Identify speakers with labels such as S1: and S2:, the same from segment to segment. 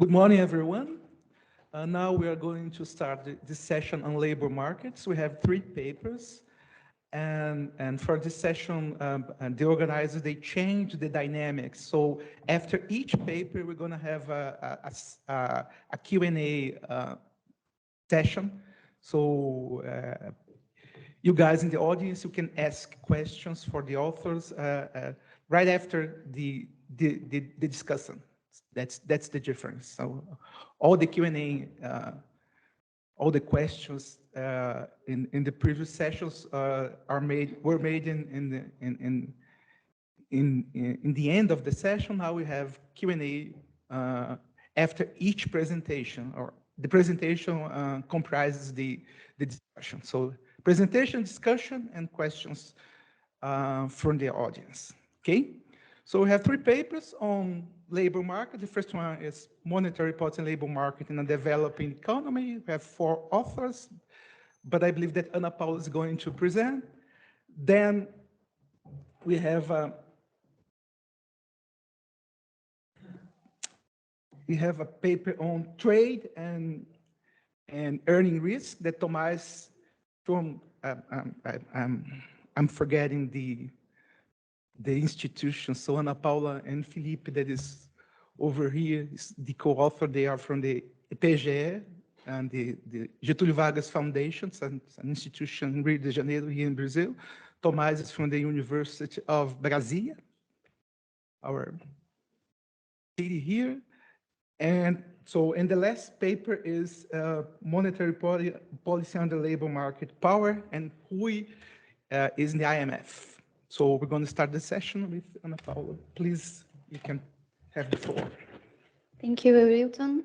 S1: Good morning, everyone. Now we are going to start this session on labor markets. We have 3 papers, and for this session, the organizers, they change the dynamics. So after each paper, we're going to have a Q&A session. So you guys in the audience, you can ask questions for the authors right after the discussion. That's the difference. So all the Q&A, all the questions in the previous sessions were made in the end of the session. Now we have Q&A after each presentation, or the presentation comprises the discussion. So presentation, discussion, and questions from the audience. Okay. So we have 3 papers on labor market. The first one is monetary policy and labor market in a developing economy. We have 4 authors, but I believe that Ana Paula is going to present. Then we have a paper on trade and earning risk that Tomás from I'm forgetting the institution. So Ana Paula and Felipe, that is over here, is the co-author. They are from the PGE and the Getúlio Vargas Foundation, it's an institution in Rio de Janeiro, here in Brazil. Tomás is from the University of Brasília, our city here. And so, and the last paper is monetary policy on the labor market power, and who is in the IMF. So we're going to start the session with Ana Paula. Please, you can have the floor.
S2: Thank you, Wilton.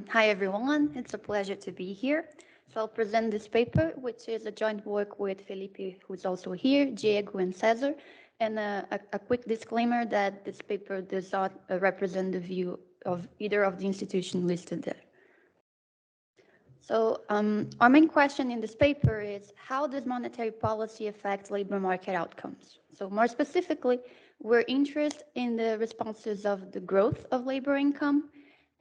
S2: Hi, everyone. It's a pleasure to be here. So I'll present this paper, which is a joint work with Felipe, who's also here, Diego, and Cesar. And a quick disclaimer that this paper does not represent the view of either of the institutions listed there. So our main question in this paper is, how does monetary policy affect labor market outcomes? So more specifically, we're interested in the responses of the growth of labor income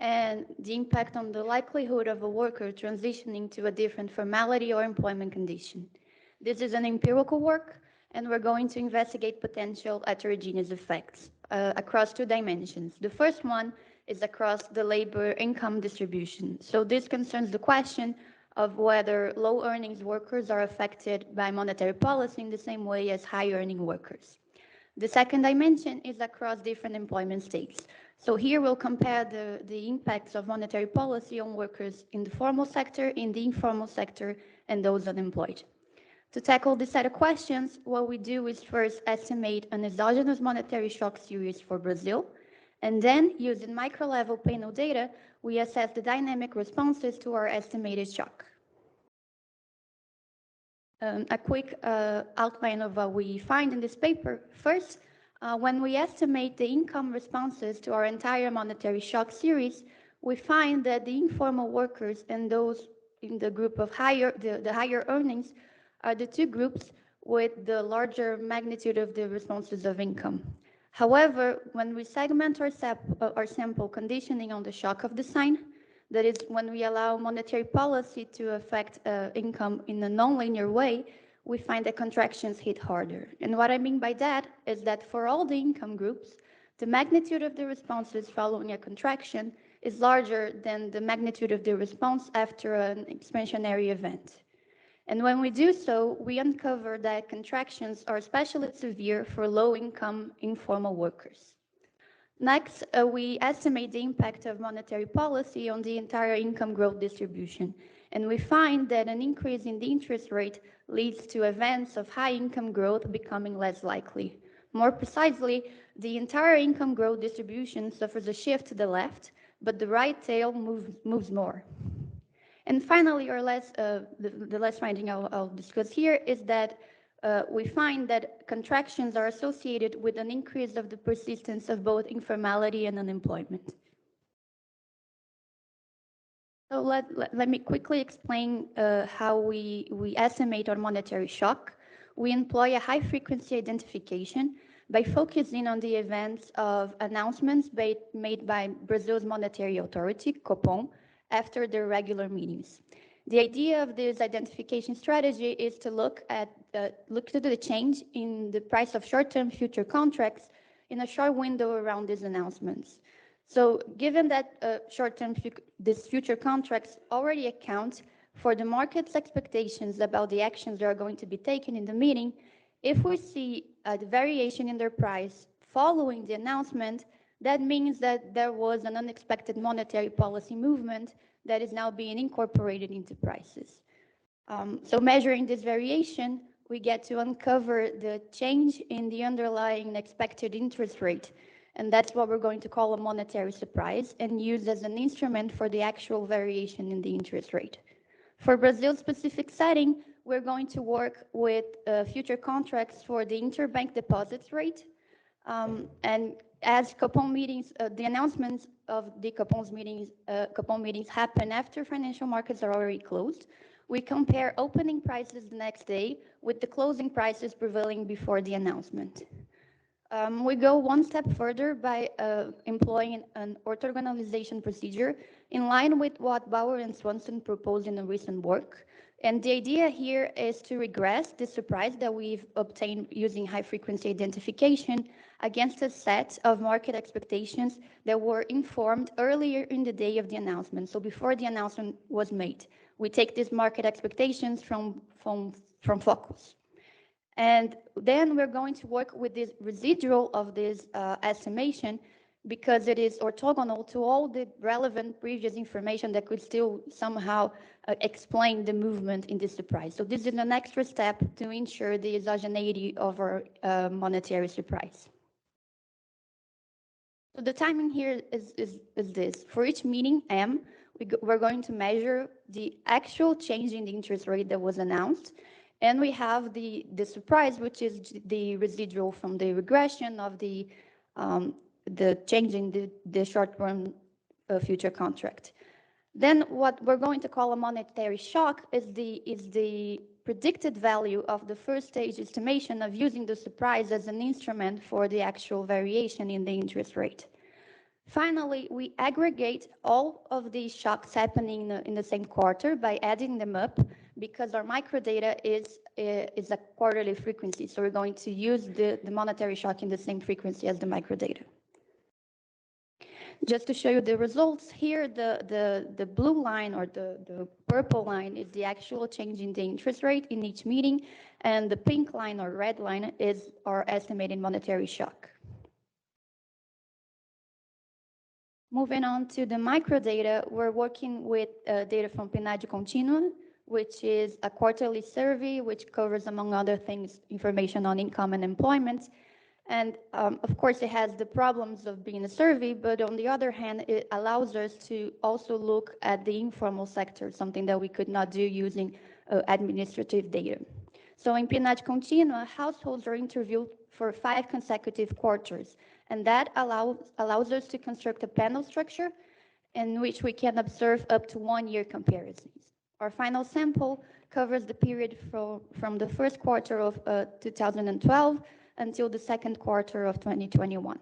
S2: and the impact on the likelihood of a worker transitioning to a different formality or employment condition. This is an empirical work, and we're going to investigate potential heterogeneous effects across 2 dimensions. The first one is across the labor income distribution. So this concerns the question of whether low earnings workers are affected by monetary policy in the same way as high earning workers. The second dimension is across different employment states. So here we'll compare the impacts of monetary policy on workers in the formal sector, in the informal sector, and those unemployed. To tackle this set of questions, what we do is first estimate an exogenous monetary shock series for Brazil, and then, using micro-level panel data, we assess the dynamic responses to our estimated shock. A quick outline of what we find in this paper. First, when we estimate the income responses to our entire monetary shock series, we find that the informal workers and those in the group of the higher earnings are the 2 groups with the larger magnitude of the responses of income. However, when we segment our sample conditioning on the shock of the sign, that is, when we allow monetary policy to affect income in a nonlinear way, we find that contractions hit harder. And what I mean by that is that for all the income groups, the magnitude of the responses following a contraction is larger than the magnitude of the response after an expansionary event. And when we do so, we uncover that contractions are especially severe for low-income informal workers. Next, we estimate the impact of monetary policy on the entire income growth distribution. And we find that an increase in the interest rate leads to events of high income growth becoming less likely. More precisely, the entire income growth distribution suffers a shift to the left, but the right tail moves more. And finally, the last finding I'll discuss here is that we find that contractions are associated with an increase of the persistence of both informality and unemployment. So let me quickly explain how we estimate our monetary shock. We employ a high-frequency identification by focusing on the events of announcements made by Brazil's monetary authority, Copom, after their regular meetings. The idea of this identification strategy is to look to the change in the price of short-term future contracts in a short window around these announcements. So given that these future contracts already account for the market's expectations about the actions that are going to be taken in the meeting, if we see a variation in their price following the announcement, that means that there was an unexpected monetary policy movement that is now being incorporated into prices. So measuring this variation, we get to uncover the change in the underlying expected interest rate. And that's what we're going to call a monetary surprise and use as an instrument for the actual variation in the interest rate. For Brazil's specific setting, we're going to work with future contracts for the interbank deposits rate. And as Copom meetings, the announcements of the Copom meetings happen after financial markets are already closed. We compare opening prices the next day with the closing prices prevailing before the announcement. We go one step further by employing an orthogonalization procedure in line with what Bauer and Swanson proposed in a recent work. And the idea here is to regress the surprise that we've obtained using high-frequency identification against a set of market expectations that were informed earlier in the day of the announcement, so before the announcement was made. We take these market expectations from focus. And then we're going to work with this residual of this estimation because it is orthogonal to all the relevant previous information that could still somehow explain the movement in this surprise. So this is an extra step to ensure the exogeneity of our monetary surprise. So the timing here is this. For each meeting M, we're going to measure the actual change in the interest rate that was announced. And we have the surprise, which is the residual from the regression of the change in the short-term future contract. Then what we're going to call a monetary shock is the predicted value of the first stage estimation of using the surprise as an instrument for the actual variation in the interest rate. Finally, we aggregate all of these shocks happening in the same quarter by adding them up because our microdata is a quarterly frequency. So we're going to use the monetary shock in the same frequency as the microdata. Just to show you the results here, the blue line or the purple line is the actual change in the interest rate in each meeting, and the pink line or red line is our estimated monetary shock. Moving on to the microdata, we're working with data from PNAD Continuum, which is a quarterly survey which covers, among other things, information on income and employment. And of course, it has the problems of being a survey, but on the other hand, it allows us to also look at the informal sector, something that we could not do using administrative data. So in PNAD Continua, households are interviewed for 5 consecutive quarters, and that allows us to construct a panel structure in which we can observe up to 1-year comparisons. Our final sample covers the period from the first quarter of 2012 until the second quarter of 2021.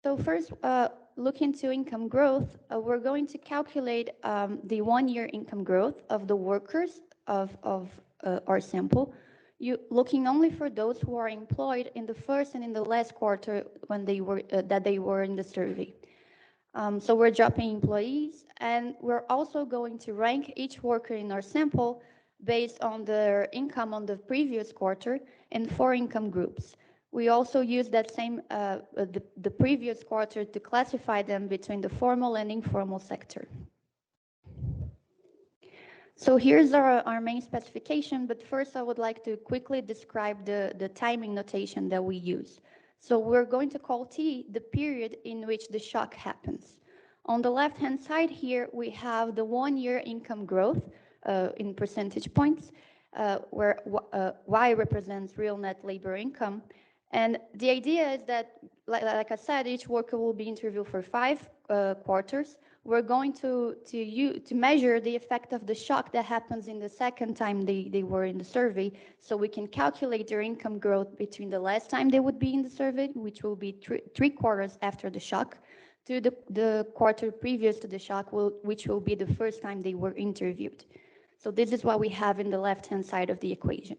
S2: So first, look into income growth. We're going to calculate the 1-year income growth of the workers of our sample, looking only for those who are employed in the first and in the last quarter when they were in the survey. So we're dropping employees, and we're also going to rank each worker in our sample based on their income on the previous quarter in 4 income groups. We also use that same, the previous quarter to classify them between the formal and informal sector. So here's our main specification, but first I would like to quickly describe the timing notation that we use. So we're going to call T the period in which the shock happens. On the left-hand side here, we have the 1-year income growth in percentage points, where Y represents real net labor income, And the idea is that, like I said, each worker will be interviewed for 5 quarters. We're going to measure the effect of the shock that happens in the second time they were in the survey, so we can calculate their income growth between the last time they would be in the survey, which will be 3 quarters after the shock, to the quarter previous to the shock, which will be the first time they were interviewed. So this is what we have in the left-hand side of the equation.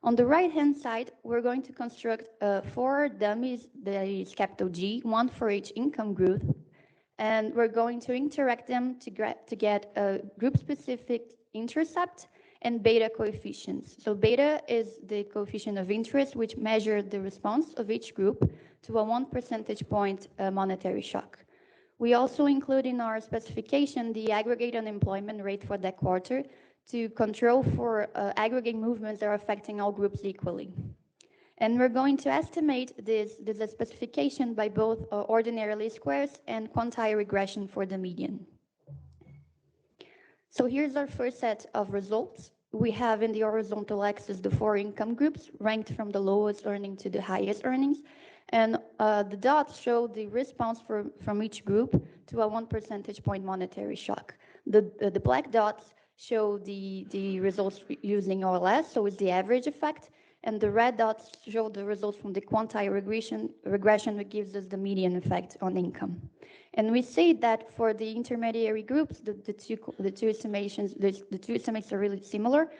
S2: On the right-hand side, we're going to construct 4 dummies, that is capital G, 1 for each income group, and we're going to interact them to get a group-specific intercept and beta coefficients. So beta is the coefficient of interest, which measures the response of each group to a 1 percentage point monetary shock. We also include in our specification the aggregate unemployment rate for that quarter to control for aggregate movements that are affecting all groups equally. And we're going to estimate this specification by both ordinary least squares and quantile regression for the median. So here's our first set of results. We have in the horizontal axis the 4 income groups ranked from the lowest earning to the highest earnings. And the dots show the response from each group to a 1 percentage point monetary shock. The black dots show the results using OLS, so it's the average effect, and the red dots show the results from the quantile regression, which gives us the median effect on income. And we see that for the intermediary groups, the two estimates are really similar.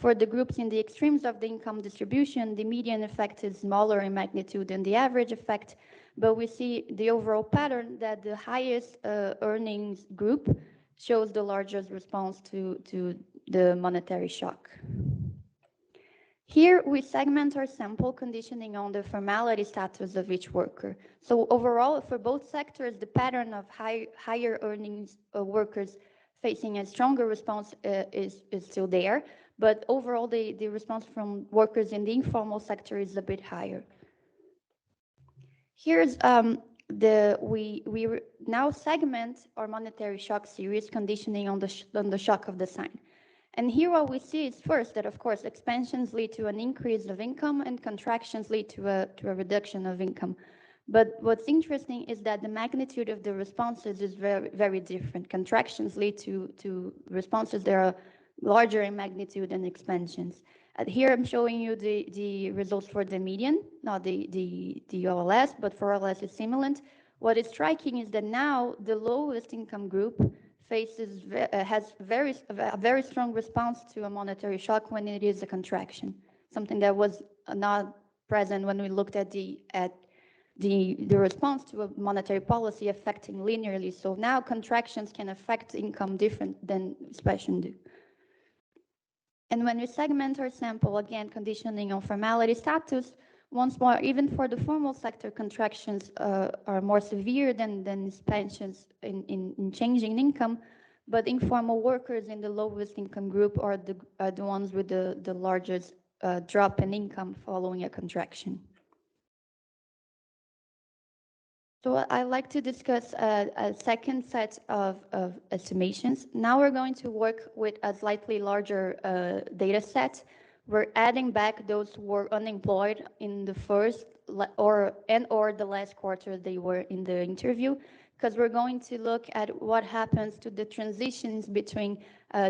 S2: For the groups in the extremes of the income distribution, the median effect is smaller in magnitude than the average effect, but we see the overall pattern that the highest earnings group shows the largest response to the monetary shock. Here we segment our sample conditioning on the formality status of each worker. So overall, for both sectors, the pattern of higher earnings workers facing a stronger response is still there, but overall the response from workers in the informal sector is a bit higher. Here's we now segment our monetary shock series conditioning on the shock of the sign. And here what we see is first that, of course, expansions lead to an increase of income and contractions lead to a reduction of income. But what's interesting is that the magnitude of the responses is very, very different. Contractions lead to responses that are larger in magnitude than expansions. Here I'm showing you the results for the median, not the OLS, but for OLS it's similar. What is striking is that now the lowest income group has a very strong response to a monetary shock when it is a contraction, something that was not present when we looked at the response to a monetary policy affecting linearly. So now contractions can affect income different than expansion do. And when we segment our sample, again, conditioning on formality status, once more, even for the formal sector, contractions are more severe than expansions in changing income, but informal workers in the lowest income group are the ones with the largest drop in income following a contraction. So I'd like to discuss a second set of estimations. Now we're going to work with a slightly larger data set. We're adding back those who were unemployed in the first or the last quarter they were in the interview, because we're going to look at what happens to the transitions between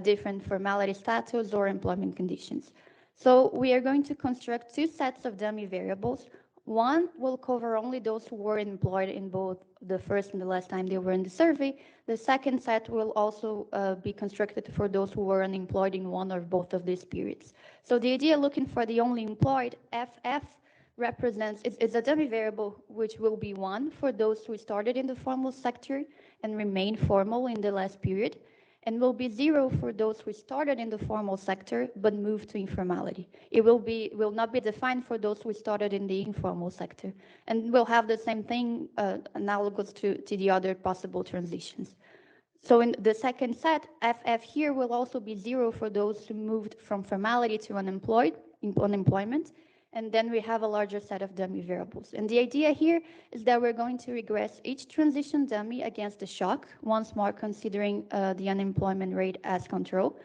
S2: different formality status or employment conditions. So we are going to construct 2 sets of dummy variables. One will cover only those who were employed in both the first and the last time they were in the survey. The second set will also be constructed for those who were unemployed in one or both of these periods. So the idea looking for the only employed, FF, represents, it's a dummy variable which will be 1 for those who started in the formal sector and remained formal in the last period, and will be 0 for those who started in the formal sector but moved to informality. It will not be defined for those who started in the informal sector, and will have the same thing analogous to the other possible transitions. So in the second set, FF here will also be 0 for those who moved from formality to unemployment, and then we have a larger set of dummy variables. And the idea here is that we're going to regress each transition dummy against the shock, once more considering the unemployment rate as control.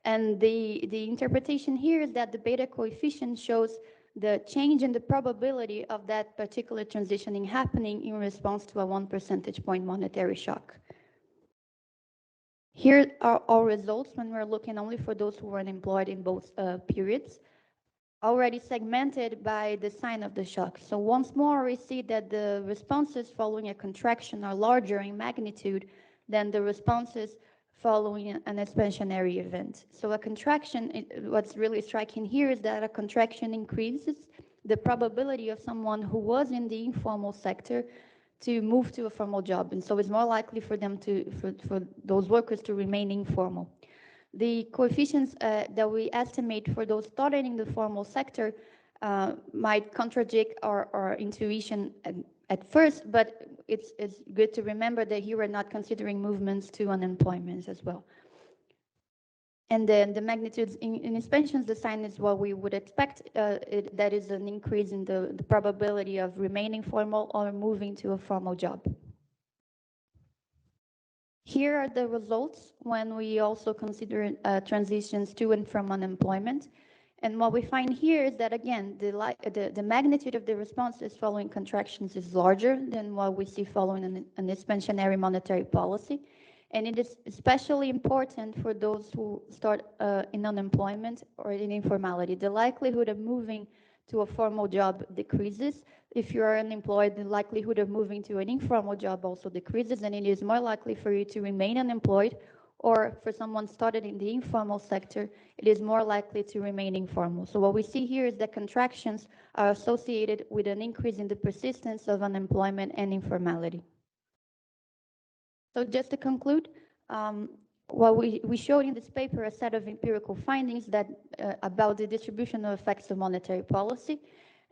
S2: And the interpretation here is that the beta coefficient shows the change in the probability of that particular transitioning happening in response to a 1 percentage point monetary shock. Here are our results when we're looking only for those who were unemployed in both periods, already segmented by the sign of the shock. So once more, we see that the responses following a contraction are larger in magnitude than the responses following an expansionary event. So a contraction, what's really striking here is that a contraction increases the probability of someone who was in the informal sector to move to a formal job. And so it's more likely for them for those workers to remain informal. The coefficients that we estimate for those started in the formal sector might contradict our intuition at first, but it's good to remember that here we're not considering movements to unemployment as well. And then the magnitudes in expansions, the sign is what we would expect. That is an increase in the probability of remaining formal or moving to a formal job. Here are the results when we also consider transitions to and from unemployment. And what we find here is that, again, the magnitude of the responses following contractions is larger than what we see following an expansionary monetary policy. And it is especially important for those who start in unemployment or in informality. The likelihood of moving to a formal job decreases. If you are unemployed, the likelihood of moving to an informal job also decreases, and it is more likely for you to remain unemployed, or for someone started in the informal sector, it is more likely to remain informal. So what we see here is that contractions are associated with an increase in the persistence of unemployment and informality. So just to conclude, what we showed in this paper a set of empirical findings that about the distribution of effects of monetary policy.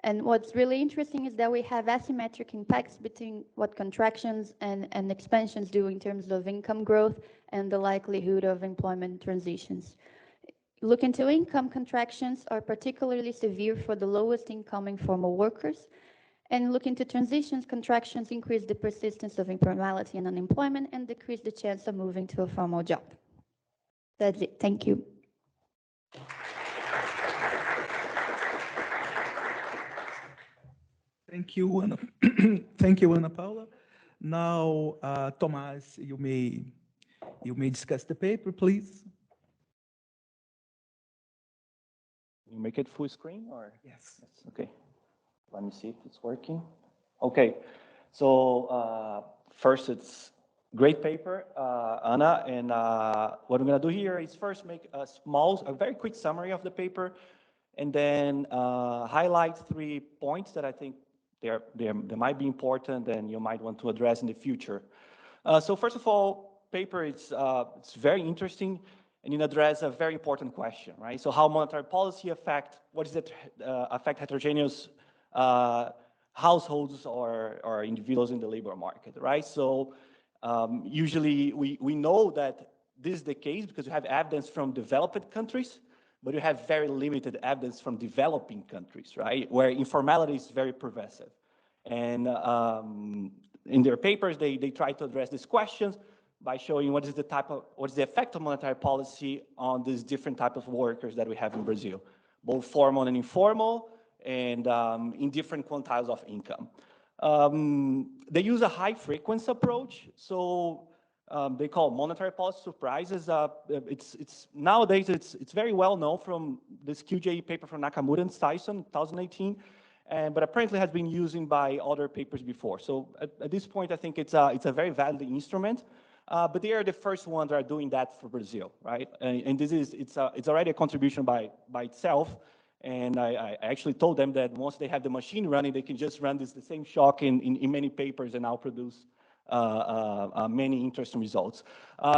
S2: And what's really interesting is that we have asymmetric impacts between what contractions and expansions do in terms of income growth and the likelihood of employment transitions. Looking to income, contractions are particularly severe for the lowest income informal workers. And looking to transitions, contractions increase the persistence of informality and unemployment and decrease the chance of moving to a formal job. That's it. Thank you.
S1: Thank you, Ana. Thank you, Ana Paula. Now, Tomás, you may discuss the paper, please.
S3: You make it full screen or?
S1: Yes.
S3: Okay. Let me see if it's working. Okay. So first, it's great paper, Ana. And what I'm going to do here is first make a very quick summary of the paper, and then highlight 3 points that I think they might be important and you might want to address in the future. So first of all, paper it's very interesting, and it addresses a very important question, right? So how monetary policy affect heterogeneous households or individuals in the labor market, right? So usually we know that this is the case because you have evidence from developed countries, but you have very limited evidence from developing countries, right? Where informality is very pervasive. And in their papers, they try to address these questions by showing what is the effect of monetary policy on these different types of workers that we have in Brazil, both formal and informal, and in different quantiles of income. They use a high frequency approach, so they call monetary policy surprises. Nowadays it's very well known from this QJE paper from Nakamura and Sessão, 2018, but apparently has been used by other papers before. So at this point, I think it's a very valid instrument. But they are the first ones that are doing that for Brazil, right? And it's already a contribution by itself. And I actually told them that once they have the machine running, they can just run the same shock in many papers and now produce many interesting results.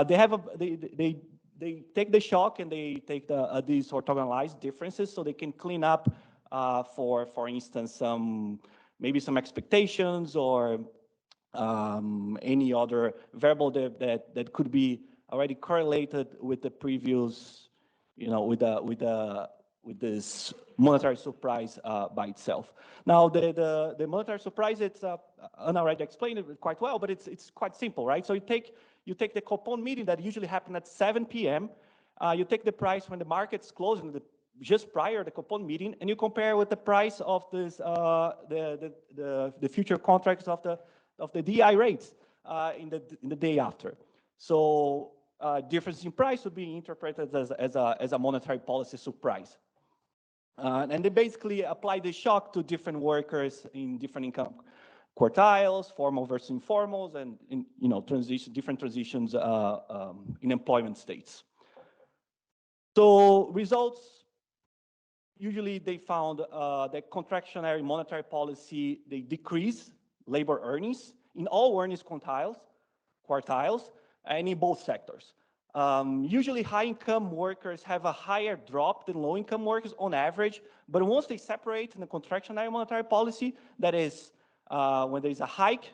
S3: They take the shock and they take these orthogonalized differences so they can clean up, for instance, maybe some expectations or any other variable that could be already correlated with the previous, with this monetary surprise by itself. Now, the monetary surprise, Ana already explained it quite well, but it's quite simple, right? So you take the Copom meeting that usually happens at 7 p.m. You take the price when the market's closing, just prior to the coupon meeting, and you compare with the price of this the future contracts of the DI rates in the day after. So difference in price would be interpreted as a monetary policy surprise. And they basically apply the shock to different workers in different income quartiles, formal versus informals, and different transitions in employment states. So results, usually they found that contractionary monetary policy, they decrease labor earnings in all earnings quartiles, and in both sectors. Usually high-income workers have a higher drop than low-income workers on average, but once they separate in the contractionary monetary policy, that is when there is a hike,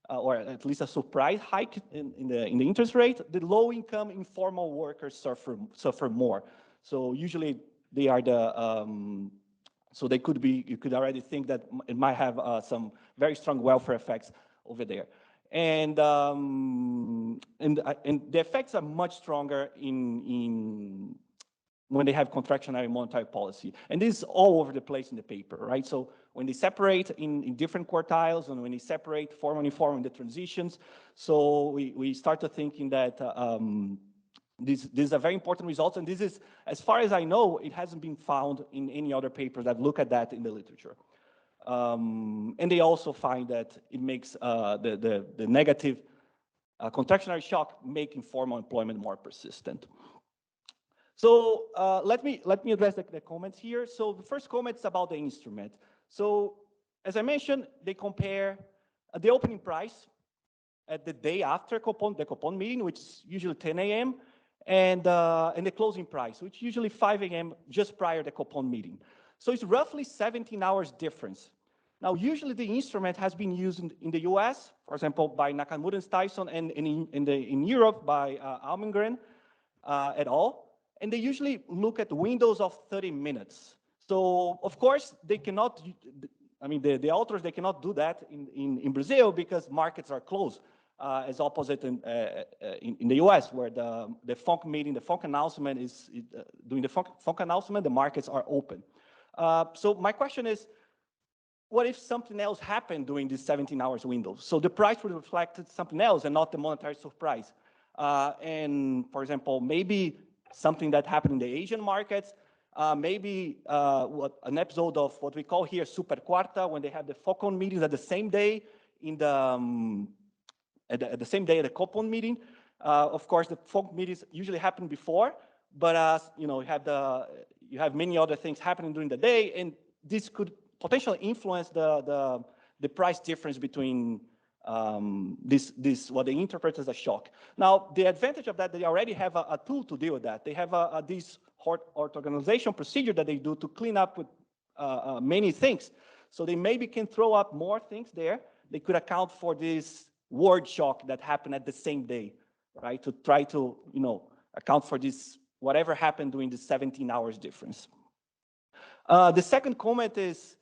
S3: or at least a surprise hike in the interest rate, the low-income informal workers suffer more. So usually they are so they could be, you could already think that it might have some very strong welfare effects over there. And the effects are much stronger in when they have contractionary monetary policy. And this is all over the place in the paper, right? So when they separate in different quartiles, and when they separate formal and informal in the transitions, so we start to thinking that these are very important results. And this is, as far as I know, it hasn't been found in any other paper that look at that in the literature. And they also find that it makes the negative contractionary shock make informal employment more persistent. So let me address the comments here. So the first comment is about the instrument. So as I mentioned, they compare the opening price at the day after the coupon meeting, which is usually 10 a.m., and the closing price, which is usually 5 a.m. just prior to the coupon meeting. So it's roughly 17 hours difference. Now, usually the instrument has been used in the US, for example, by Nakamura and Tyson, and in Europe by Almengren et al. And they usually look at windows of 30 minutes. So, of course, they cannot, I mean, the authors, they cannot do that in Brazil because markets are closed, as opposite in the US, where the FONC meeting, the FONC announcement is, during the FONC announcement, the markets are open. So my question is, what if something else happened during this 17 hours window? So the price would reflect something else and not the monetary surprise. And for example, maybe something that happened in the Asian markets, maybe an episode of what we call here Super Quarta, when they have the FOCON meetings at the same day at the same day at the coupon meeting. Of course, the FOCON meetings usually happen before, but you have many other things happening during the day, and this could potentially influence the price difference between what they interpret as a shock. Now, the advantage of that, they already have a tool to deal with that. They have this organization procedure that they do to clean up with many things. So they maybe can throw up more things there. They could account for this word shock that happened at the same day, right? To try to, account for this, whatever happened during the 17 hours difference. The second comment is,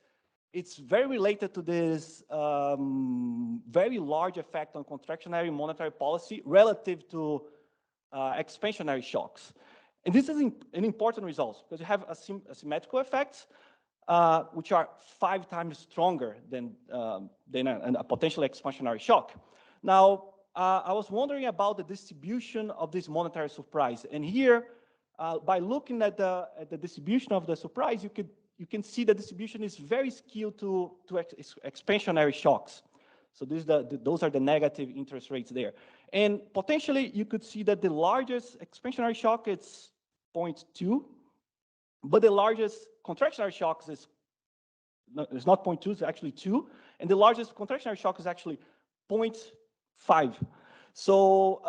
S3: it's very related to this very large effect on contractionary monetary policy relative to expansionary shocks. And this is an important result because you have asymmetrical effects, which are 5 times stronger than a potential expansionary shock. Now, I was wondering about the distribution of this monetary surprise. And here, by looking at the distribution of the surprise, you can see the distribution is very skewed to expansionary shocks. So those are the negative interest rates there. And potentially, you could see that the largest expansionary shock is 0.2, but the largest contractionary shock is not 0.2, it's actually 2, and the largest contractionary shock is actually 0.5. So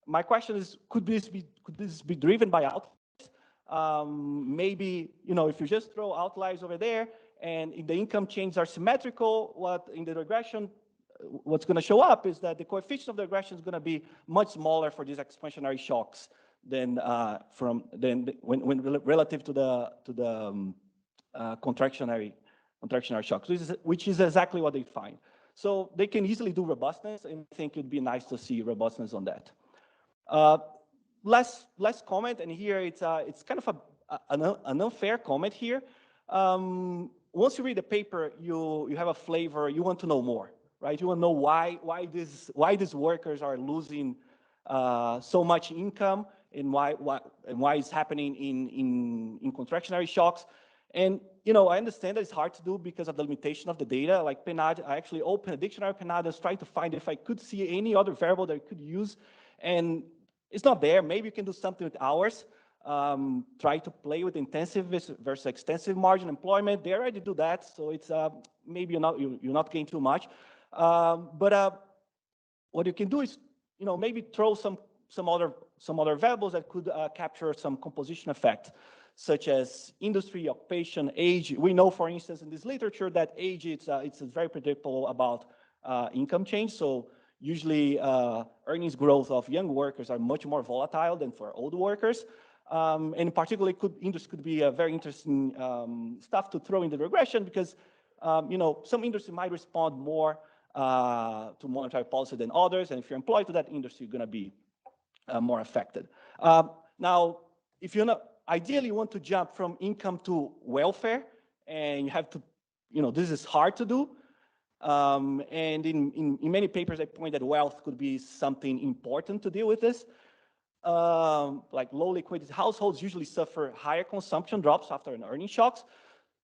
S3: my question is, could this be driven by outliers? Maybe, if you just throw outliers over there and if the income changes are symmetrical, in the regression, what's going to show up is that the coefficient of the regression is going to be much smaller for these expansionary shocks than when relative to the contractionary shocks, which is exactly what they find. So they can easily do robustness, and I think it'd be nice to see robustness on that. less comment, and here it's kind of an unfair comment here. Once you read the paper, you have a flavor. You want to know more, right? You want to know why these workers are losing so much income, and why it's happening in contractionary shocks. And I understand that it's hard to do because of the limitation of the data. Like PNAD, I actually opened a dictionary of PNAD, trying to find if I could see any other variable that I could use, and it's not there. Maybe you can do something with hours. Try to play with intensive versus extensive margin employment. They already do that, so it's maybe you're not getting too much. But what you can do is maybe throw some other variables that could capture some composition effect, such as industry, occupation, age. We know, for instance, in this literature that age it's very predictable about income change. So usually earnings growth of young workers are much more volatile than for old workers. And in particular, industry could be a very interesting stuff to throw in the regression, because some industry might respond more to monetary policy than others, and if you're employed to that industry, you're going to be more affected. Now, if ideally you want to jump from income to welfare, and you have to, this is hard to do. And in many papers, I point that wealth could be something important to deal with this. Like low liquidity households usually suffer higher consumption drops after an earning shocks.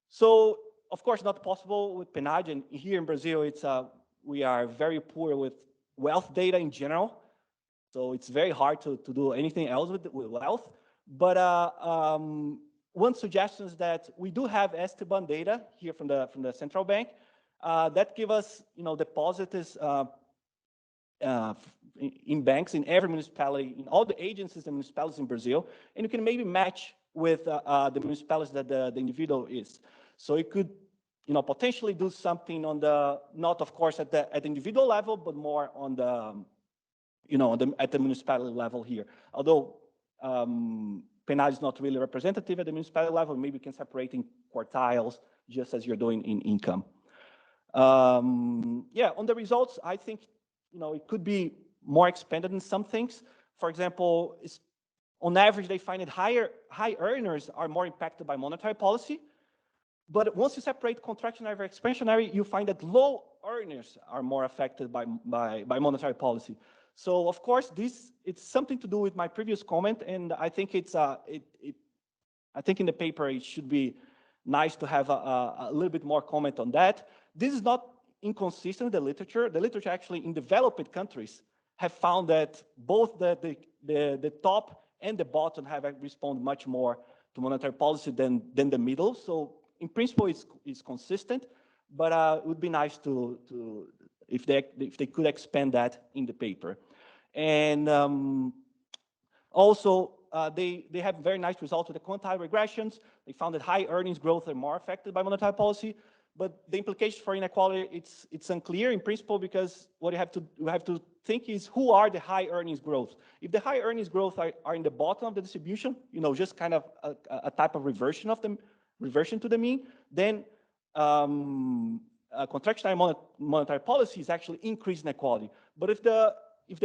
S3: So, of course, not possible with PNAD. And here in Brazil, we are very poor with wealth data in general. So it's very hard to do anything else with wealth. But one suggestion is that we do have Esteban data here from the central bank that give us, deposits in banks in every municipality, in all the agencies and municipalities in Brazil, and you can maybe match with the municipalities that the individual is. So it could, potentially do something on not of course at the individual level, but more on the, at the municipality level here. Although PNAD is not really representative at the municipality level, maybe you can separate in quartiles, just as you're doing in income. Yeah, on the results, I think, it could be more expanded in some things. For example, on average, they find that high earners are more impacted by monetary policy. But once you separate contractionary or expansionary, you find that low earners are more affected by monetary policy. So of course, it's something to do with my previous comment, and I think I think in the paper it should be nice to have a little bit more comment on that. This is not inconsistent with the literature. The literature actually in developed countries have found that both the top and the bottom have responded much more to monetary policy than the middle. So in principle, it's consistent, but it would be nice to if they could expand that in the paper. And also, they have very nice results with the quantile regressions. They found that high earnings growth are more affected by monetary policy, but the implications for inequality, it's unclear in principle, because what you have to think is, who are the high earnings growth? If the high earnings growth are in the bottom of the distribution, just kind of a type of reversion to the mean, then contractionary monetary policy is actually increasing inequality. But if the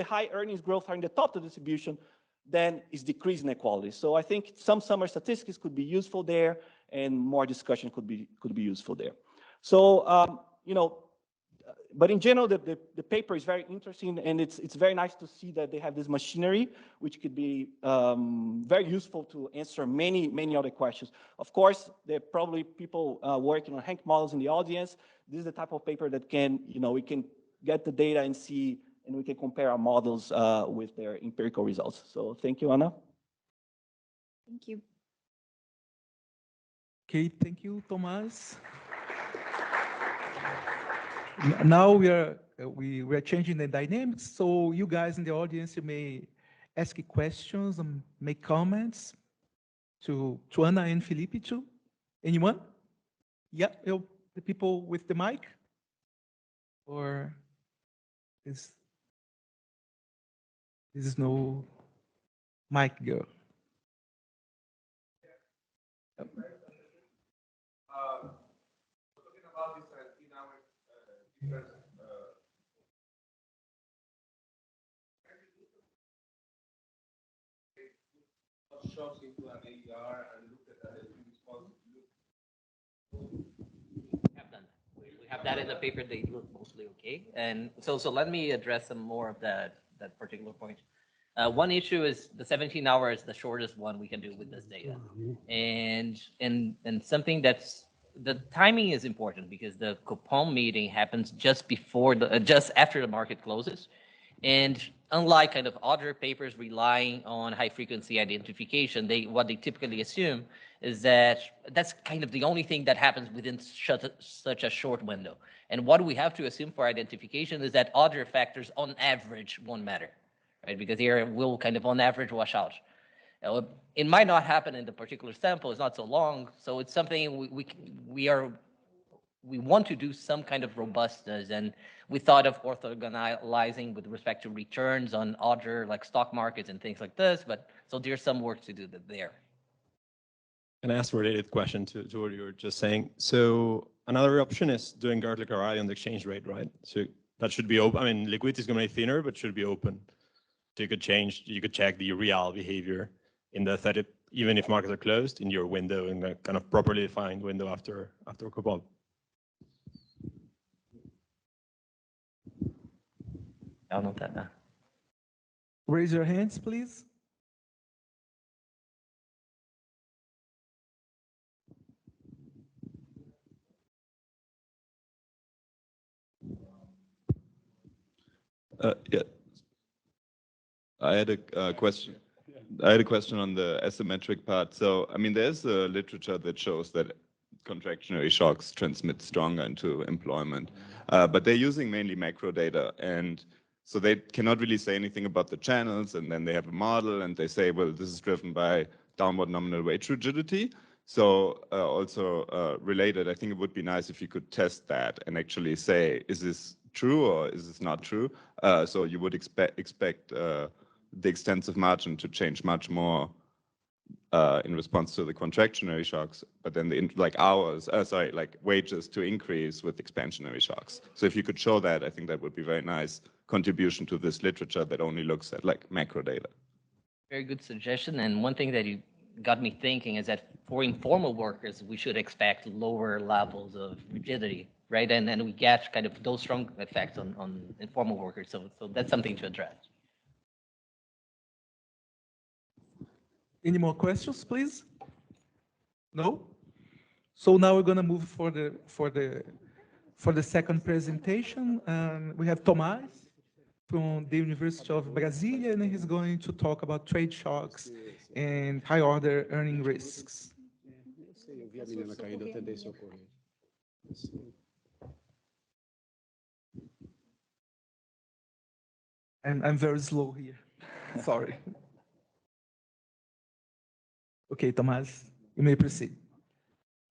S3: high earnings growth are in the top of the distribution, then it's decreasing inequality. So I think some summary statistics could be useful there, and more discussion could be useful there. So but in general, the paper is very interesting, and it's very nice to see that they have this machinery, which could be very useful to answer many other questions. Of course, there are probably people working on Hank models in the audience. This is the type of paper that we can get the data and see, and we can compare our models with their empirical results. So thank you, Anna.
S2: Thank you.
S1: Okay, thank you, Tomás. Now we are changing the dynamics, so you guys in the audience, you may ask questions and make comments to Anna and Felipe too. Anyone? Yeah, the people with the mic, or this is no mic girl.
S4: Talking about this in our different shocks into an AER and look at that in response.
S5: Have done that. We have that in the paper. They look mostly okay. And so let me address some more of that particular point. One issue is the 17 hours, the shortest one we can do with this data. And something that's, the timing is important because the coupon meeting happens just before just after the market closes. And unlike kind of other papers relying on high frequency identification, what they typically assume is that that's kind of the only thing that happens within such a short window. And what we have to assume for identification is that other factors on average won't matter, right? Because here we'll kind of on average wash out. It might not happen in the particular sample, it's not so long, so it's something we want to do some kind of robustness, and we thought of orthogonalizing with respect to returns on other like stock markets and things like this, but so there's some work to do there.
S6: Can I ask a related question to what you were just saying? So another option is doing Gartner-Carrari on the exchange rate, right? So that should be open. I mean, liquidity is going to be thinner, but should be open. So you could check the real behavior in the 30, even if markets are closed, in your window, in a kind of properly defined window after a coupon.
S5: I'll note that.
S1: Raise your hands, please.
S7: Yeah, I had a question. I had a question on the asymmetric part. So, I mean, there's a literature that shows that contractionary shocks transmit stronger into employment, but they're using mainly macro data, and so they cannot really say anything about the channels. And then they have a model, and they say, well, this is driven by downward nominal wage rigidity. So, also related, I think it would be nice if you could test that and actually say, is this true or is this not true? So you would expect the extensive margin to change much more in response to the contractionary shocks, but then like wages to increase with expansionary shocks. So if you could show that, I think that would be very nice contribution to this literature that only looks at like macro data.
S5: Very good suggestion. And one thing that you got me thinking is that for informal workers, we should expect lower levels of rigidity, right? And then we get kind of those strong effects on informal workers. So that's something to address.
S1: Any more questions, please? No? So now we're going to move for the second presentation. We have Tomás from the University of Brasília, and he's going to talk about trade shocks and high order earning risks. And I'm very slow here. Sorry. Okay, Tomás, you may proceed.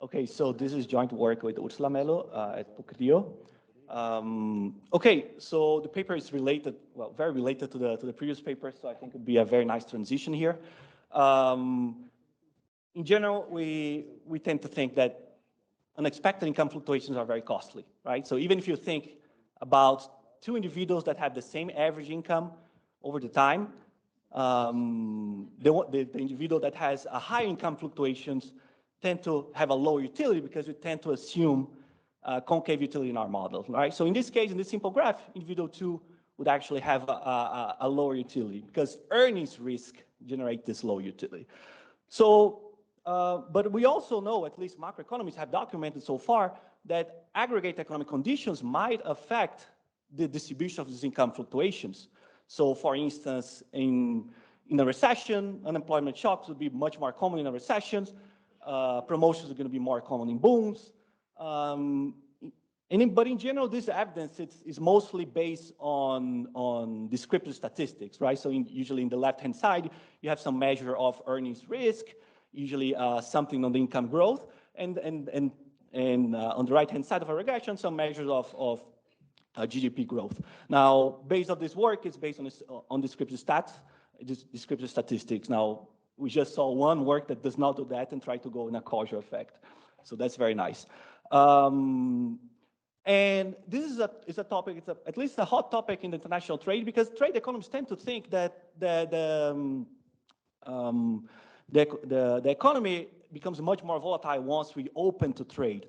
S3: Okay, so this is joint work with Ursula Mello at PUC-Rio. Okay, so the paper is related, well, very related to the previous paper, so I think it would be a very nice transition here. In general, we tend to think that unexpected income fluctuations are very costly, right? So even if you think about two individuals that have the same average income over the time, the individual that has a high income fluctuations tend to have a low utility because we tend to assume concave utility in our model, right? So in this case, in this simple graph, individual 2 would actually have a lower utility because earnings risk generate this low utility. So, but we also know, at least macroeconomists have documented so far, that aggregate economic conditions might affect the distribution of these income fluctuations. So for instance, in a recession, unemployment shocks would be much more common in a recession. Promotions are going to be more common in booms. But in general, this evidence is mostly based on descriptive statistics, right? So usually in the left-hand side, you have some measure of earnings risk, usually something on the income growth, and on the right-hand side of a regression, some measures of GDP growth. Now, based on this work, it's based on descriptive statistics. Now, we just saw one work that does not do that and try to go in a causal effect. So that's very nice. And this is a topic, it's at least a hot topic in the international trade, because trade economists tend to think that the economy becomes much more volatile once we open to trade.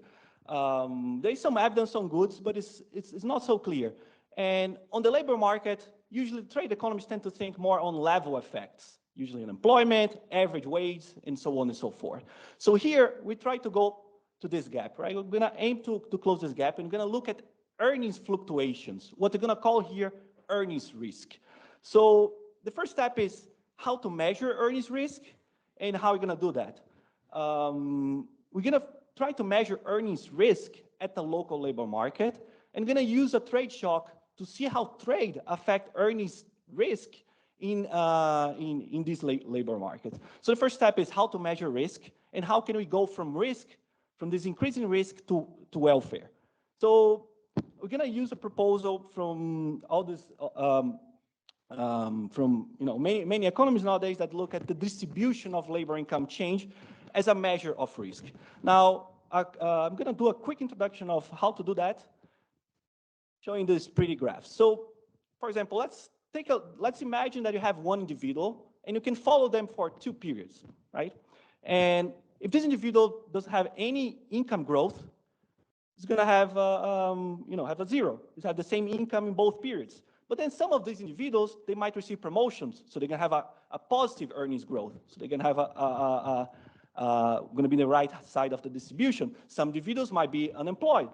S3: There's some evidence on goods, but it's not so clear. And on the labor market, usually trade economists tend to think more on level effects, usually unemployment, average wage, and so on and so forth. So here, we try to go to this gap, right? We're going to aim to close this gap, and we're going to look at earnings fluctuations, what we're going to call here earnings risk. So the first step is how to measure earnings risk and how we're going to do that. We're going to try to measure earnings risk at the local labor market, and going to use a trade shock to see how trade affect earnings risk in these labor markets. So the first step is how to measure risk, and how can we go from risk, from this increasing risk to welfare. So we're going to use a proposal from all this, from many economists nowadays that look at the distribution of labor income change as a measure of risk. Now, I'm going to do a quick introduction of how to do that, showing this pretty graph. So, for example, let's imagine that you have one individual and you can follow them for 2 periods, right? And if this individual doesn't have any income growth, it's going to have have a zero. It's have the same income in both periods. But then some of these individuals, they might receive promotions, so they're going to have a positive earnings growth. So they're going to have going to be in the right side of the distribution. Some individuals might be unemployed,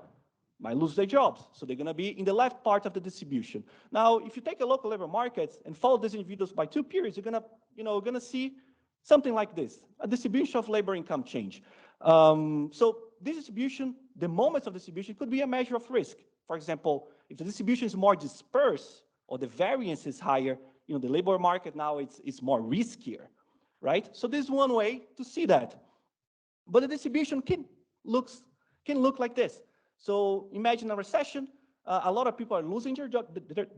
S3: might lose their jobs, so they're going to be in the left part of the distribution. Now, if you take a local labor market and follow these individuals by 2 periods, you're going to see something like this: a distribution of labor income change. So this distribution, the moments of distribution, could be a measure of risk. For example, if the distribution is more dispersed or the variance is higher, the labor market now it's more riskier, right? So this is one way to see that. But the distribution can look like this. So imagine a recession. A lot of people are losing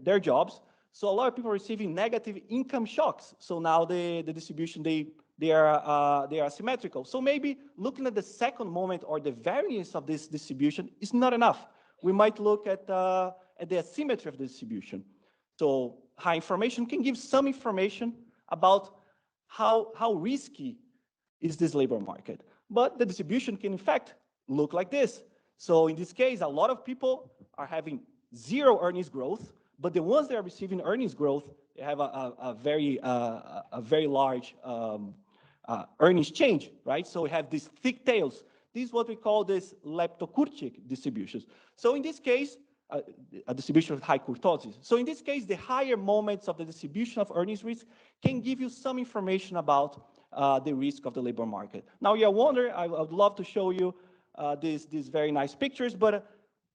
S3: their jobs. So a lot of people are receiving negative income shocks. So now the distribution, they are asymmetrical. So maybe looking at the second moment or the variance of this distribution is not enough. We might look at the asymmetry of the distribution. So high information can give some information about how risky is this labor market. But the distribution can, in fact, look like this. So in this case, a lot of people are having zero earnings growth, but the ones that are receiving earnings growth, they have a very large earnings change, right? So we have these thick tails. This is what we call this leptokurtic distributions. So in this case, a distribution of high kurtosis. So in this case, the higher moments of the distribution of earnings risk can give you some information about the risk of the labor market. Now you wonder, I would love to show you these very nice pictures, but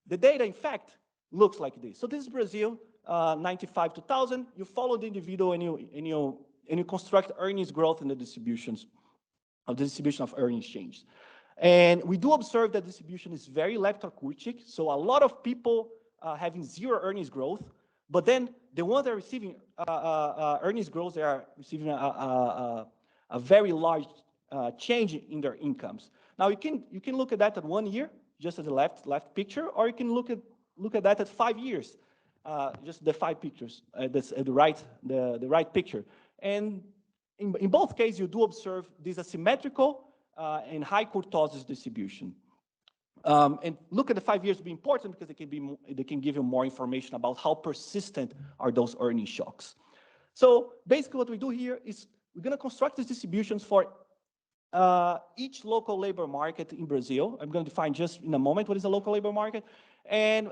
S3: the data, in fact, looks like this. So this is Brazil, 95 to 2000. You follow the individual and you construct earnings growth in the distribution of earnings change. And we do observe that distribution is very leptokurtic. So a lot of people having zero earnings growth, but then the ones that are receiving earnings growth, they are receiving a very large change in their incomes. Now you can look at that at 1 year, just as the left picture, or you can look at that at 5 years, just the 5 pictures, the right picture. And in both cases, you do observe this asymmetrical and high kurtosis distribution. And look at the 5 years to be important because they can give you more information about how persistent are those earning shocks. So basically what we do here is we're going to construct these distributions for each local labor market in Brazil. I'm going to define just in a moment what is a local labor market. And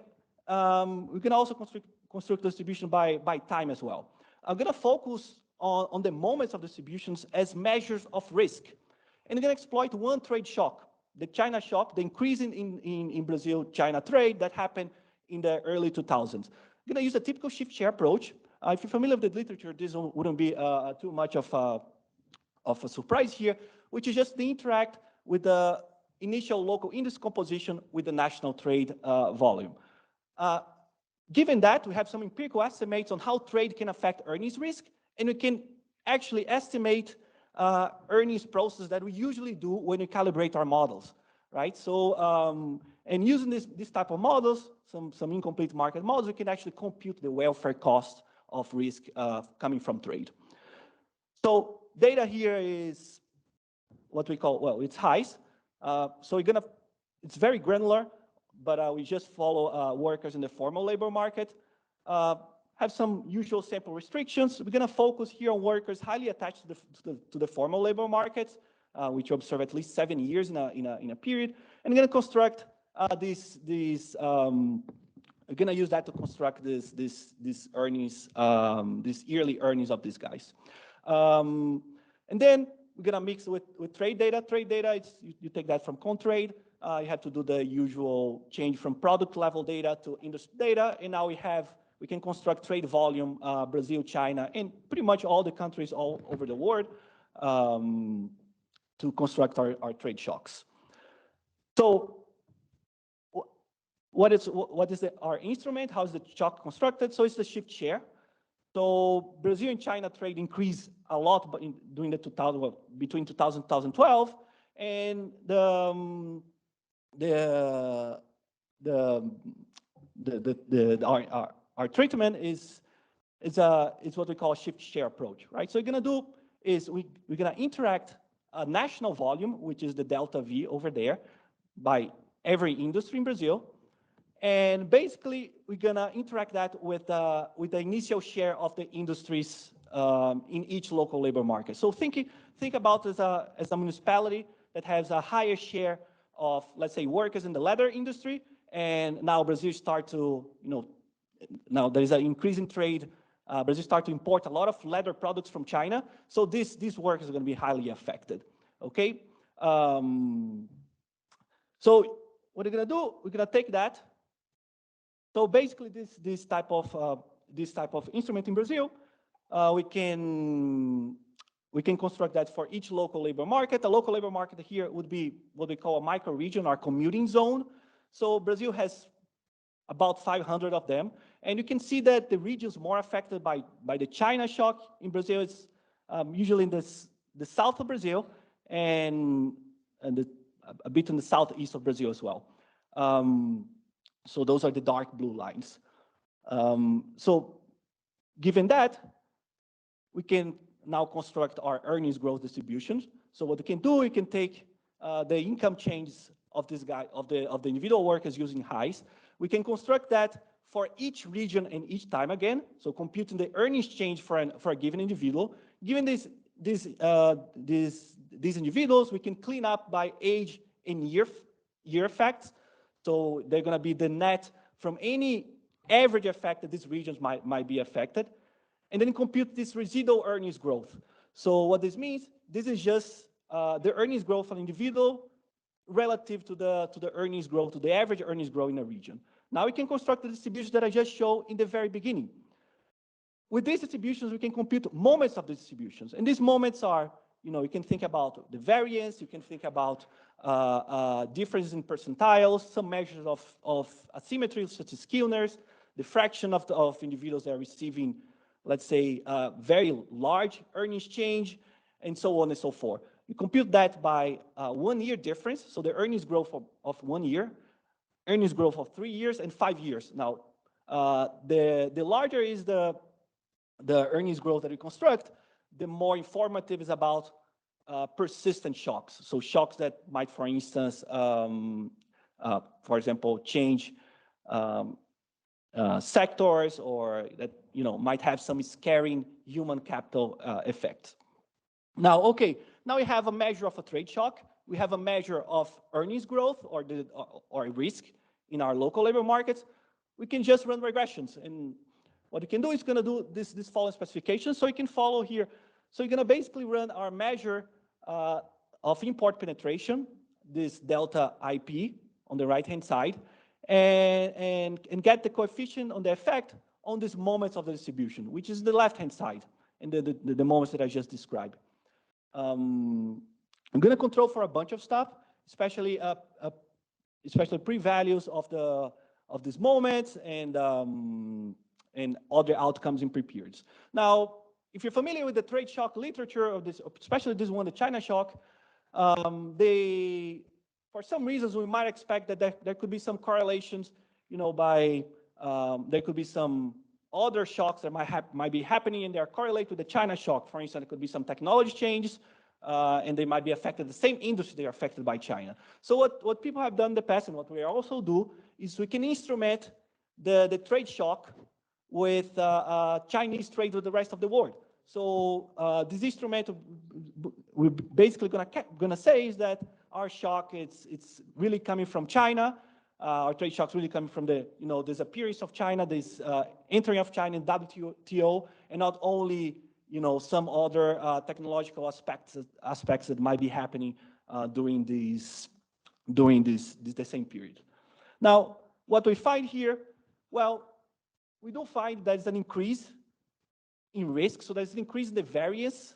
S3: we can also construct distribution by time as well. I'm going to focus on the moments of distributions as measures of risk. And we're going to exploit one trade shock, the China shock, the increase in Brazil-China trade that happened in the early 2000s. I'm going to use a typical shift share approach. If you're familiar with the literature, this wouldn't be too much of a surprise here, which is just the interact with the initial local index composition with the national trade volume. Given that, we have some empirical estimates on how trade can affect earnings risk, and we can actually estimate earnings process that we usually do when we calibrate our models, right? So, and using this type of models, some incomplete market models, we can actually compute the welfare cost of risk coming from trade. So data here is what we call, well, it's highs. So it's very granular, but we just follow workers in the formal labor market. Have some usual sample restrictions. We're going to focus here on workers highly attached to the formal labor markets, which we observe at least 7 years in a period. And we're going to construct we're going to use that to construct this earnings, these yearly earnings of these guys. And then we're going to mix with trade data. Trade data, you take that from Contrade. You have to do the usual change from product level data to industry data. And now we can construct trade volume, Brazil, China, and pretty much all the countries all over the world to construct our trade shocks. So what is our instrument? How is the shock constructed? So it's the shift share. So Brazil and China trade increased a lot during between 2000 and 2012, and our treatment is what we call a shift share approach, right? So we're gonna do is we're gonna interact a national volume, which is the delta V over there, by every industry in Brazil. And basically, we're gonna interact that with the initial share of the industries in each local labor market. So think about as a municipality that has a higher share of, let's say, workers in the leather industry, and now Brazil start to, now there is an increase in trade. Brazil start to import a lot of leather products from China. So these workers are going to be highly affected. Okay. So what we're going to do? We're going to take that. So basically, this type of instrument in Brazil, we can construct that for each local labor market. The local labor market here would be what we call a micro region or commuting zone. So Brazil has about 500 of them, and you can see that the regions more affected by the China shock in Brazil is usually in the south of Brazil and a bit in the southeast of Brazil as well. So those are the dark blue lines. So given that, we can now construct our earnings growth distributions. So what we can do, we can take the income changes of this guy, of the individual workers using highs. We can construct that for each region and each time again. So computing the earnings change for a given individual. Given these individuals, we can clean up by age and year effects. So they're going to be the net from any average effect that these regions might be affected. And then compute this residual earnings growth. So what this means, this is just the earnings growth of an individual relative to the earnings growth, to the average earnings growth in a region. Now we can construct the distribution that I just showed in the very beginning. With these distributions, we can compute moments of the distributions. And these moments are, you can think about the variance, you can think about differences in percentiles, some measures of asymmetry, such as Kilner's, the fraction of individuals that are receiving, let's say, very large earnings change, and so on and so forth. You compute that by 1 year difference, so the earnings growth of 1 year, earnings growth of 3 years and 5 years. Now, the larger is the earnings growth that we construct, the more informative is about persistent shocks. So shocks that might, for instance, for example, change sectors, or that might have some scaring human capital effects. Now, okay, now we have a measure of a trade shock. We have a measure of earnings growth or risk in our local labor markets. We can just run regressions, and what you can do is going to do this following specification. So you can follow here. So you're going to basically run our measure of import penetration, this delta IP on the right-hand side, and get the coefficient on the effect on these moments of the distribution, which is the left-hand side, and the moments that I just described. I'm going to control for a bunch of stuff, especially pre-values of these moments and other outcomes in pre-periods. Now, if you're familiar with the trade shock literature of this, especially this one, the China shock, for some reasons, we might expect that there could be some correlations, there could be some other shocks that might be happening and they're correlated with the China shock. For instance, there could be some technology changes and they might be affected, the same industry they are affected by China. So what people have done in the past, and what we also do, is we can instrument the trade shock with Chinese trade with the rest of the world. So this instrument we're basically gonna say is that our shock, it's really coming from China. Our trade shock's really coming from the, disappearance of China, this entering of China in WTO, and not only, some other technological aspects that might be happening during the same period. Now, what we find here, well, we do find there's an increase in risk. So there's an increase in the variance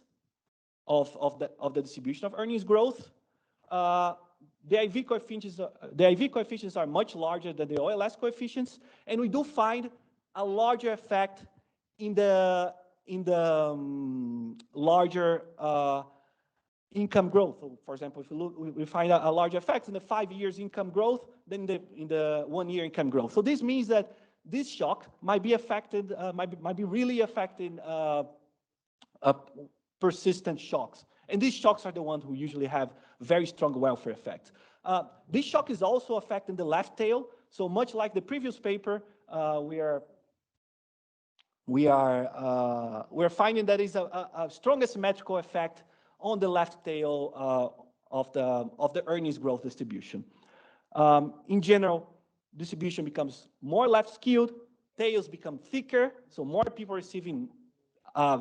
S3: of the distribution of earnings growth. The IV coefficients are much larger than the OLS coefficients, and we do find a larger effect in the larger income growth. So for example, if you look, we find a larger effect in the 5 years income growth than in the 1 year income growth. So this means that this shock might be affected, might be really affecting persistent shocks. And these shocks are the ones who usually have very strong welfare effects. This shock is also affecting the left tail. So much like the previous paper, we're finding that is a strong asymmetrical effect on the left tail of the earnings growth distribution. In general, distribution becomes more left skewed, tails become thicker, so more people receiving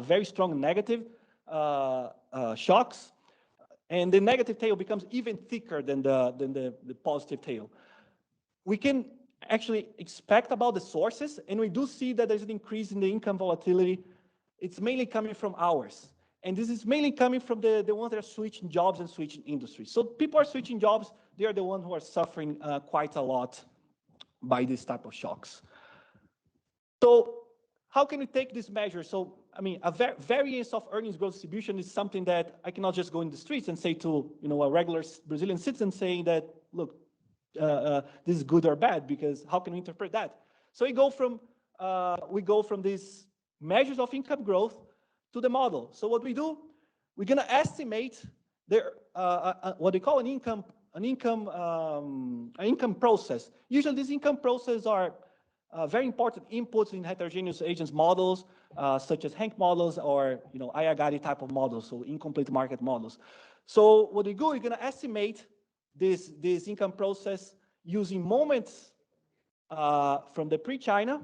S3: very strong negative shocks, and the negative tail becomes even thicker than the positive tail. We can actually expect about the sources, and we do see that there's an increase in the income volatility. It's mainly coming from hours. And this is mainly coming from the ones that are switching jobs and switching industries. So people are switching jobs, they are the ones who are suffering quite a lot by this type of shocks. So how can we take this measure? So, I mean, a variance of earnings growth distribution is something that I cannot just go in the streets and say to, a regular Brazilian citizen saying that, look, this is good or bad, because how can we interpret that? So we go from these measures of income growth to the model. So what we do, we're going to estimate what they call an income process. Usually these income processes are very important inputs in heterogeneous agents models, such as Hank models or Ayagari type of models, so incomplete market models. So what we do, we're going to estimate this income process using moments from the pre-China,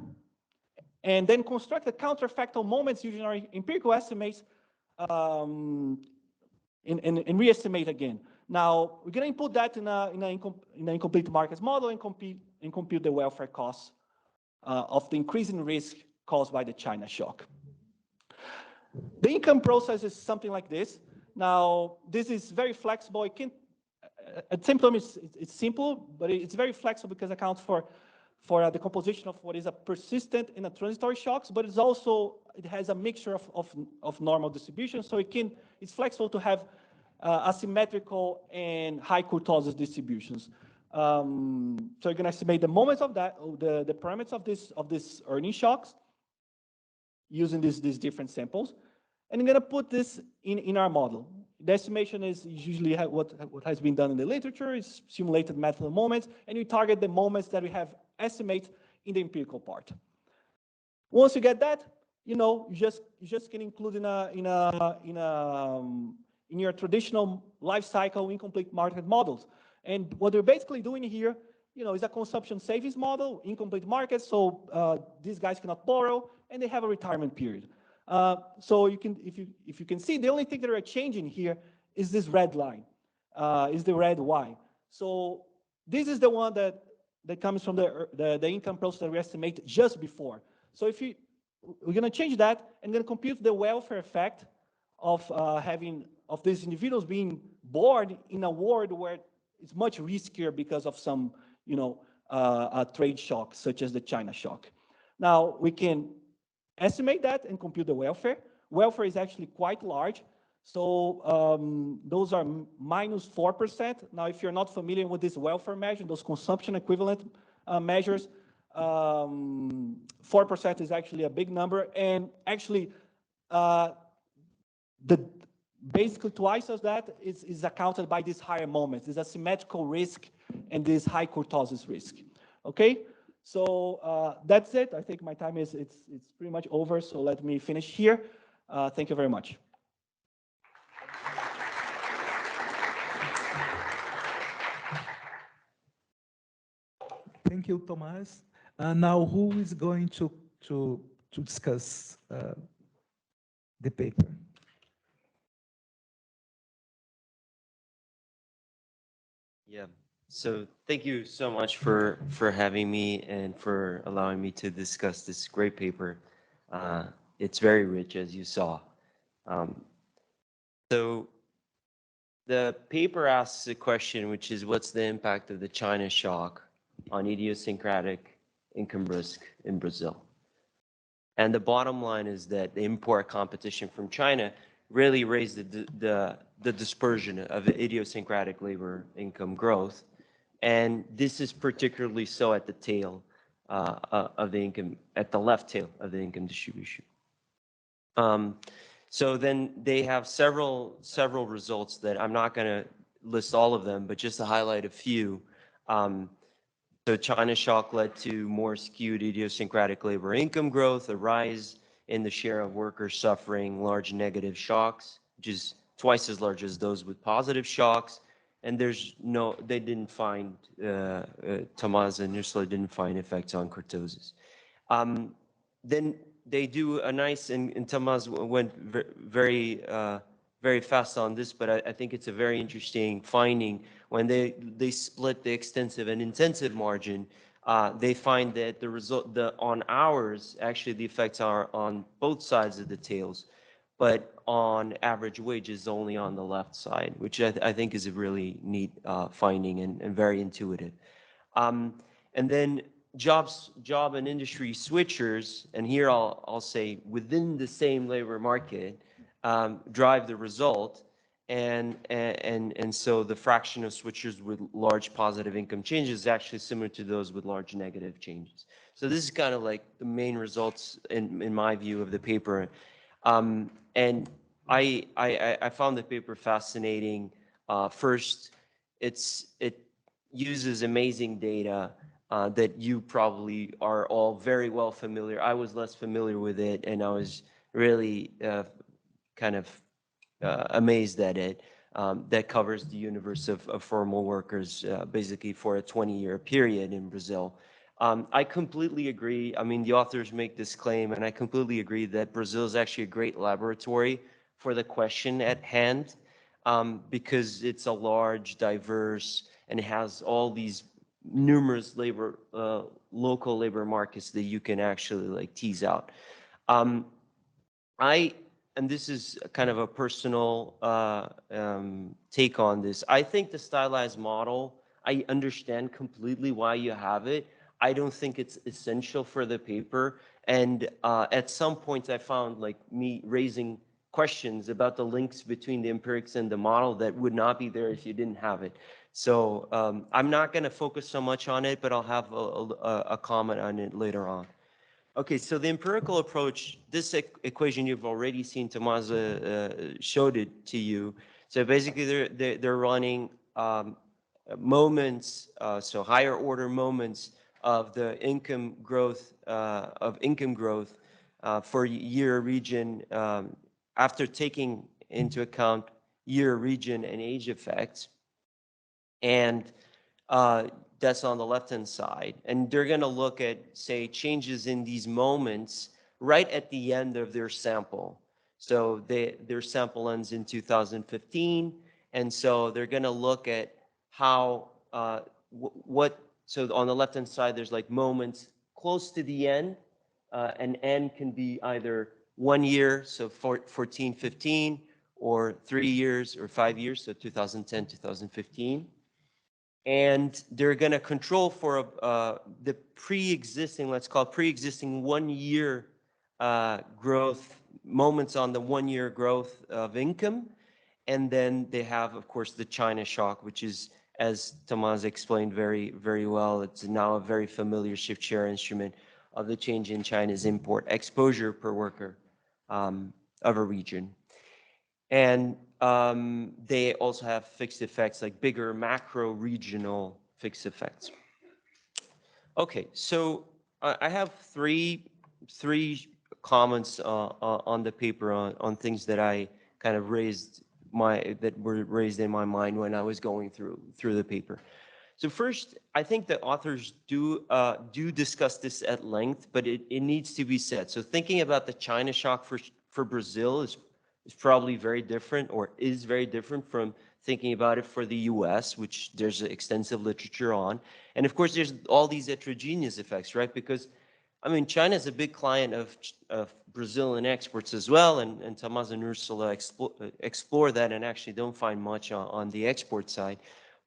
S3: and then construct the counterfactual moments using our empirical estimates and re-estimate again. Now, we're going to input that in an incomplete markets model and compute the welfare costs of the increasing risk caused by the China shock. The income process is something like this. Now, this is very flexible. It can, at the same time, it's simple, but it's very flexible because it accounts for the composition of what is a persistent and a transitory shocks, but it has a mixture of normal distribution. So it's flexible to have asymmetrical and high kurtosis distributions. So you can estimate the moments of that, the parameters of this earning shocks using these different samples. And I'm going to put this in our model. The estimation is usually what has been done in the literature, is simulated method of moments, and we target the moments that we have estimate in the empirical part. Once you get that, you just can include in your traditional life cycle incomplete market models. And what we're basically doing here, is a consumption savings model, incomplete markets. So these guys cannot borrow, and they have a retirement period. So if you can see, the only thing that are changing here is this red line, is the red Y. So this is the one that comes from the income process that we estimate just before. So we're going to change that and then compute the welfare effect of these individuals being born in a world where it's much riskier because of some a trade shock such as the China shock. Now we can estimate that and compute the welfare. Welfare is actually quite large. So those are minus 4%. Now, if you're not familiar with this welfare measure, those consumption equivalent measures, 4% is actually a big number. And actually, basically twice of that is accounted by these higher moments, this asymmetrical risk and this high kurtosis risk. Okay, so that's it. I think my time it's pretty much over, so let me finish here. Thank you very much.
S1: Thank you, Tomás. Now, who is going to discuss the paper?
S8: Yeah. So thank you so much for having me and for allowing me to discuss this great paper. It's very rich, as you saw. So the paper asks a question, which is what's the impact of the China shock on idiosyncratic income risk in Brazil? And the bottom line is that the import competition from China really raised the dispersion of idiosyncratic labor income growth. And this is particularly so at the tail of the income, at the left tail of the income distribution. So then they have several results that I'm not going to list all of them, but just to highlight a few. So China shock led to more skewed idiosyncratic labor income growth, a rise in the share of workers suffering large negative shocks, which is twice as large as those with positive shocks. And they didn't find, Tomás and Ursula didn't find effects on kurtosis. Then they do a nice, and Tomás went very fast on this, but I think it's a very interesting finding. When they split the extensive and intensive margin, they find that the result, on hours, actually the effects are on both sides of the tails, but on average wages only on the left side, which I think is a really neat finding and very intuitive. And then job and industry switchers, and here I'll say within the same labor market, drive the result, and so the fraction of switchers with large positive income changes is actually similar to those with large negative changes. So this is kind of like the main results in my view of the paper. And I found the paper fascinating. First, it uses amazing data that you probably are all very well familiar. I was less familiar with it, and I was really kind of amazed at it. That covers the universe of formal workers, basically for a 20-year period in Brazil. I completely agree. I mean, the authors make this claim, and I completely agree that Brazil is actually a great laboratory for the question at hand, because it's a large, diverse, and it has all these numerous local labor markets that you can actually like tease out. And this is kind of a personal take on this. I think the stylized model, I understand completely why you have it. I don't think it's essential for the paper. And at some point I found like me raising questions about the links between the empirics and the model that would not be there if you didn't have it. So I'm not going to focus so much on it, but I'll have a comment on it later on. Okay, so the empirical approach, this equation you've already seen, Tomás showed it to you. So basically they're running moments, so higher order moments of the income growth, for year, region, after taking into account year, region, and age effects. And that's on the left-hand side. And they're going to look at, say, changes in these moments right at the end of their sample. So their sample ends in 2015. And so they're going to look at how, so on the left-hand side, there's like moments close to the end. And N can be either 1 year, so 14, 15, or 3 years or 5 years, so 2010, 2015. And they're going to control for the pre-existing, let's call it pre-existing 1 year growth, moments on the 1 year growth of income. And then they have, of course, the China shock, which is, as Tomás explained very, very well, it's now a very familiar shift share instrument of the change in China's import exposure per worker of a region. And they also have fixed effects like bigger macro regional fixed effects. Okay, so I have three comments on the paper on things that I kind of that were raised in my mind when I was going through the paper. So first, I think the authors do discuss this at length, but it needs to be said. So thinking about the China shock for Brazil is probably very different, or is very different from thinking about it for the US, which there's extensive literature on. And of course, there's all these heterogeneous effects, right? Because, I mean, China is a big client of Brazilian exports as well, and Tomás and Ursula explore that and actually don't find much on the export side.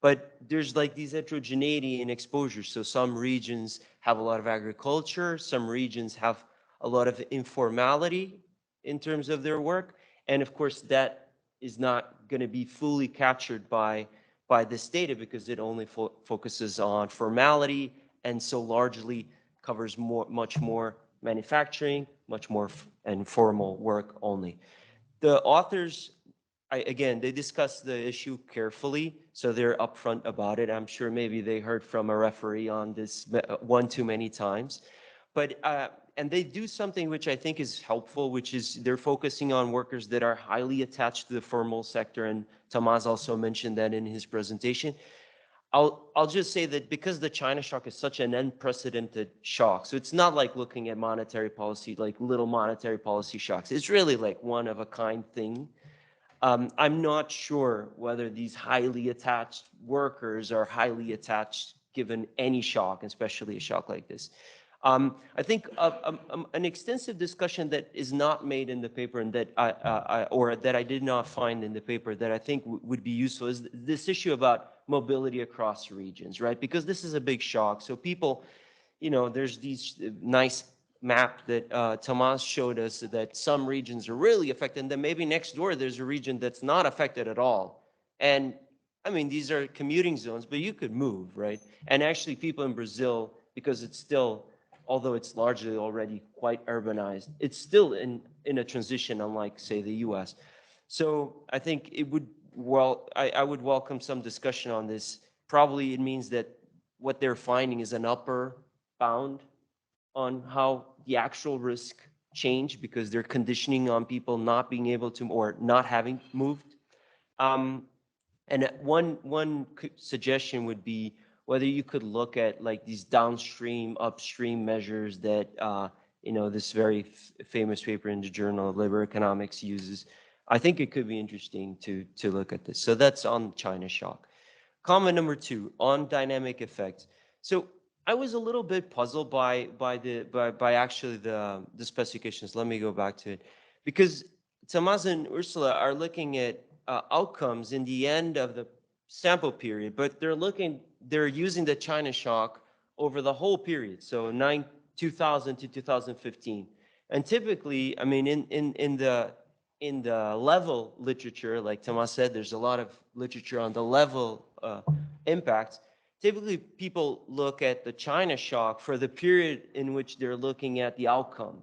S8: But there's like these heterogeneity in exposure. So some regions have a lot of agriculture, some regions have a lot of informality in terms of their work. And of course, that is not going to be fully captured by this data because it only focuses on formality, and so largely covers much more manufacturing, much more informal work only. The authors, again, they discuss the issue carefully, so they're upfront about it. I'm sure maybe they heard from a referee on this one too many times. But and they do something which I think is helpful, which is they're focusing on workers that are highly attached to the formal sector, and Tomás also mentioned that in his presentation. I'll just say that because the China shock is such an unprecedented shock, so it's not like looking at monetary policy, like little monetary policy shocks. It's really like one of a kind thing. I'm not sure whether these highly attached workers are highly attached given any shock, especially a shock like this. I think an extensive discussion that is not made in the paper, and that I did not find in the paper that I think would be useful, is this issue about mobility across regions, right? Because this is a big shock. So people, there's these nice map that Tomás showed us that some regions are really affected, and then maybe next door there's a region that's not affected at all. And I mean, these are commuting zones, but you could move, right? And actually people in Brazil, because it's still, although it's largely already quite urbanized, it's still in a transition, unlike, say, the US. So I think it would, I would welcome some discussion on this. Probably it means that what they're finding is an upper bound on how the actual risk change, because they're conditioning on people not being able to, or not having moved. And one suggestion would be whether you could look at like these downstream, upstream measures that this very famous paper in the Journal of Labor Economics uses. I think it could be interesting to look at this. So that's on China shock. Comment number 2 on dynamic effects. So I was a little bit puzzled by actually the specifications. Let me go back to it, because Tomás and Ursula are looking at outcomes in the end of the sample period, but they're using the China shock over the whole period, so 2000 to 2015. And typically, I mean, in the level literature, like Tomás said, there's a lot of literature on the level impacts. Typically, people look at the China shock for the period in which they're looking at the outcome,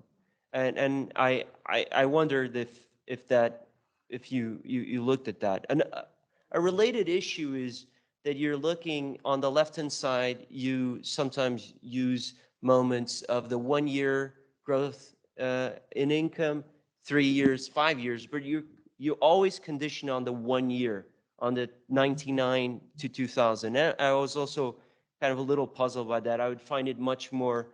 S8: and I wondered if you looked at that. And a related issue is that you're looking on the left-hand side. You sometimes use moments of the 1 year growth in income, 3 years, 5 years, but you always condition on the 1 year, on the 99 to 2000. And I was also kind of a little puzzled by that. I would find it much more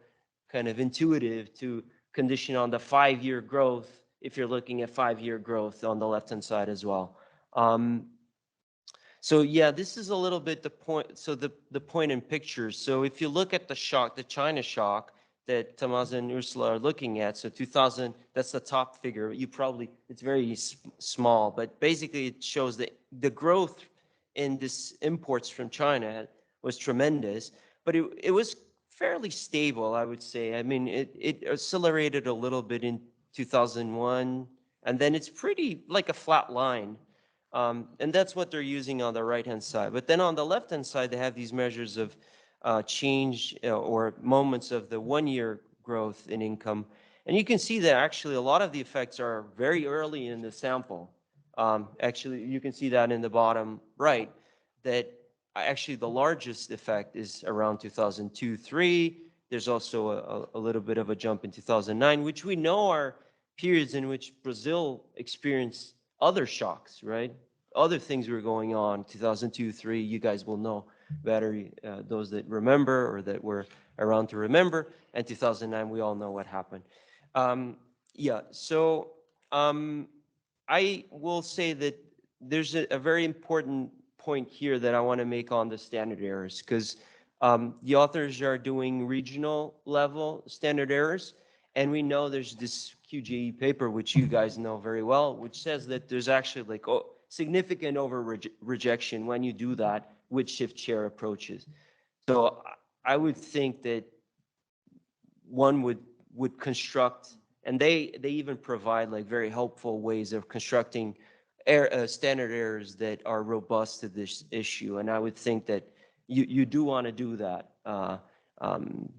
S8: kind of intuitive to condition on the 5-year growth if you're looking at 5-year growth on the left-hand side as well. So yeah, this is a little bit the point. So the point in pictures. So if you look at the shock, the China shock that Tomás and Ursula are looking at, so 2000, that's the top figure. It's very small, but basically it shows that the growth in this imports from China was tremendous, but it was fairly stable, I would say. I mean, it accelerated a little bit in 2001, and then it's pretty like a flat line. And that's what they're using on the right-hand side. But then on the left-hand side, they have these measures of change or moments of the 1 year growth in income. And you can see that actually a lot of the effects are very early in the sample. Actually, you can see that in the bottom right, that actually the largest effect is around 2002-3. There's also a little bit of a jump in 2009, which we know are periods in which Brazil experienced other shocks, right? Other things were going on, 2002-3, you guys will know better, those that remember or that were around to remember, and 2009, we all know what happened. Yeah, so I will say that there's a very important point here that I want to make on the standard errors, because the authors are doing regional level standard errors, and we know there's this QJE paper, which you guys know very well, which says that there's actually like significant over rejection when you do that with shift share approaches. So I would think that one would construct, and they even provide like very helpful ways of constructing standard errors that are robust to this issue. And I would think that you do want to do that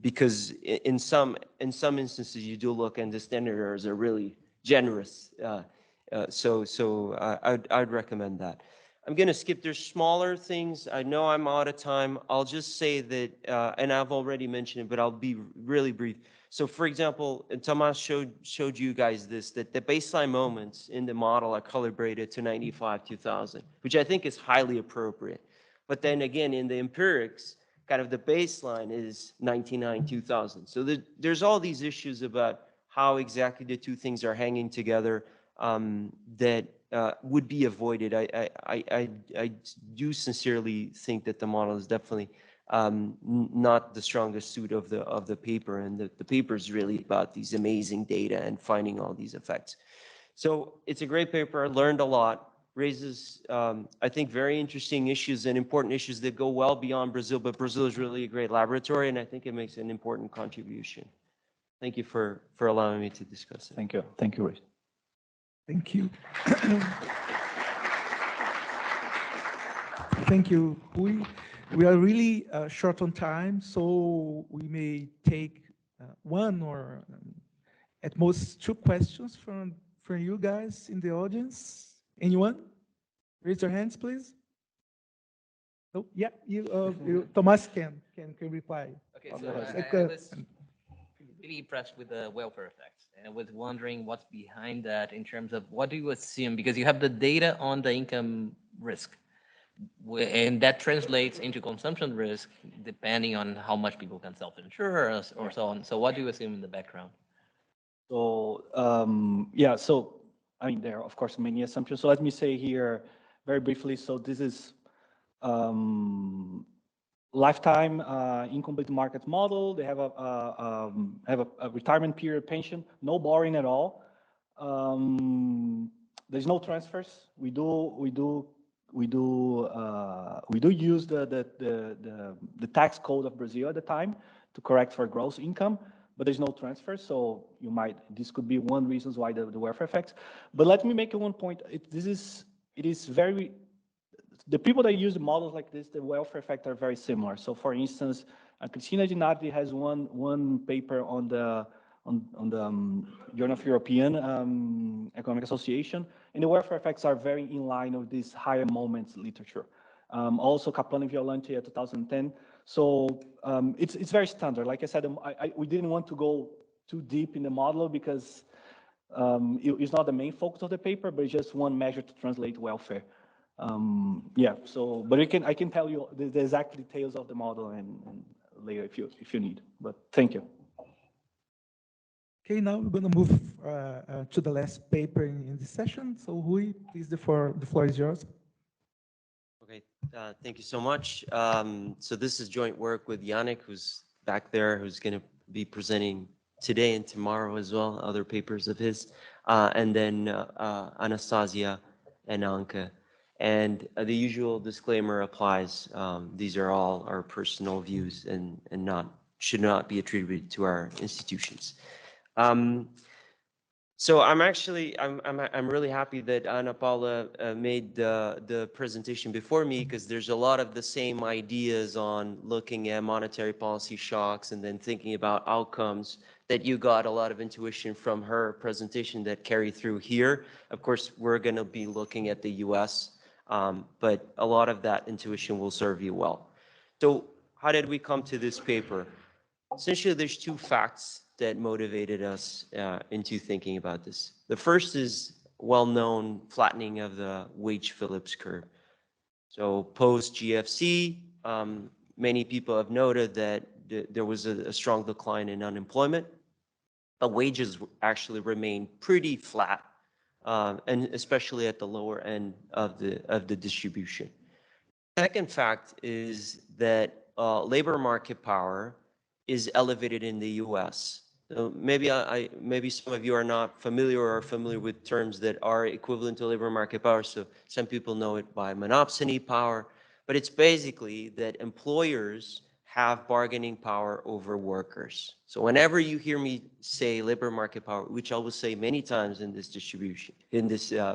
S8: because in some instances you do look, and the standard errors are really generous. So I'd recommend that. I'm going to skip. There's smaller things. I know I'm out of time. I'll just say that, and I've already mentioned it, but I'll be really brief. So for example, Tomas showed you guys this, that the baseline moments in the model are calibrated to 95, 2000, which I think is highly appropriate. But then again, in the empirics, kind of the baseline is 99, 2000. So there's all these issues about how exactly the two things are hanging together that would be avoided. I do sincerely think that the model is definitely not the strongest suit of the paper, and the paper is really about these amazing data and finding all these effects. So it's a great paper. I learned a lot. Raises, I think, very interesting issues and important issues that go well beyond Brazil, but Brazil is really a great laboratory, and I think it makes an important contribution. Thank you for allowing me to discuss it.
S3: Thank you. Thank you, Ray.
S1: Thank you. Thank you. We are really short on time, so we may take one or at most two questions from you guys in the audience. Anyone? Raise your hands, please. Oh, yeah, Tomas can reply.
S5: Okay, so I was really impressed with the welfare effects, and I was wondering what's behind that in terms of what do you assume, because you have the data on the income risk, and that translates into consumption risk depending on how much people can self-insure or so on. So what do you assume in the background?
S3: So yeah, so I mean, there are of course many assumptions. So let me say here very briefly. So this is lifetime incomplete market model. They have a retirement period pension, no borrowing at all. There's no transfers. We do use the tax code of Brazil at the time to correct for gross income, but there's no transfer. So this could be one reason why the welfare effects. But let me make one point. The people that use models like this, the welfare effects are very similar. So for instance, Cristina Dinardi has one paper on the Journal of European Economic Association, and the welfare effects are very in line with this higher moments literature. Also Kaplan and Violante at 2010. So it's very standard. Like I said, we didn't want to go too deep in the model because it's not the main focus of the paper, but it's just one measure to translate welfare. Yeah. So, but I can tell you the exact details of the model and later if you need. But thank you.
S1: Okay, now we're going to move to the last paper in this session. So Rui, please, the floor is yours.
S8: Okay, thank you so much. So this is joint work with Yannick, who's back there, who's going to be presenting today and tomorrow as well, other papers of his, and then Anastasia and Anka. And the usual disclaimer applies. These are all our personal views and should not be attributed to our institutions. So I'm really happy that Ana Paula made the presentation before me, because there's a lot of the same ideas on looking at monetary policy shocks and then thinking about outcomes that you got a lot of intuition from her presentation that carried through here. Of course, we're going to be looking at the US, but a lot of that intuition will serve you well. So how did we come to this paper? Essentially, there's two facts that motivated us into thinking about this. The first is well-known flattening of the wage Phillips curve. So post GFC, many people have noted that there was a strong decline in unemployment, but wages actually remain pretty flat, and especially at the lower end of the distribution. Second fact is that labor market power is elevated in the U.S. So maybe some of you are not familiar or are familiar with terms that are equivalent to labor market power. So some people know it by monopsony power, but it's basically that employers have bargaining power over workers. So whenever you hear me say labor market power, which I will say many times in this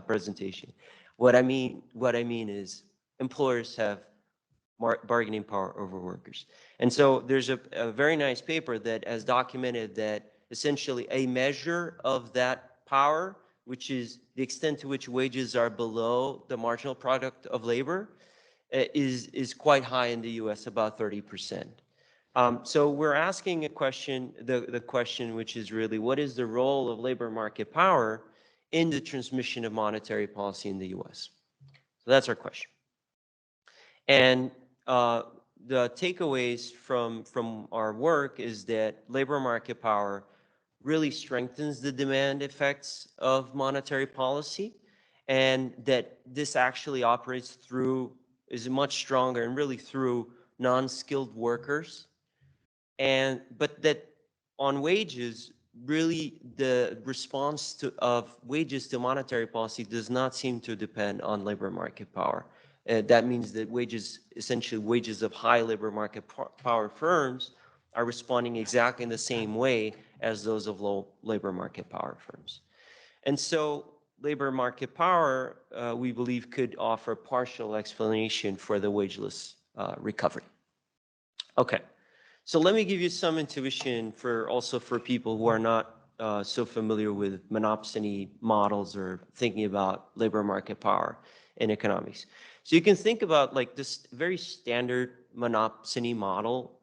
S8: presentation, what I mean is employers have bargaining power over workers. And so there's a very nice paper that has documented that essentially a measure of that power, which is the extent to which wages are below the marginal product of labor, is quite high in the US, about 30%. So we're asking a question, the question which is really, what is the role of labor market power in the transmission of monetary policy in the US? So that's our question. And the takeaways from our work is that labor market power really strengthens the demand effects of monetary policy, and that this actually operates is much stronger and really through non-skilled workers. But that on wages, really the response of wages to monetary policy does not seem to depend on labor market power. That means that essentially wages of high labor market power firms are responding exactly in the same way as those of low labor market power firms. And so labor market power, we believe, could offer partial explanation for the wageless recovery. Okay, so let me give you some intuition also for people who are not so familiar with monopsony models or thinking about labor market power in economics. So you can think about like this very standard monopsony model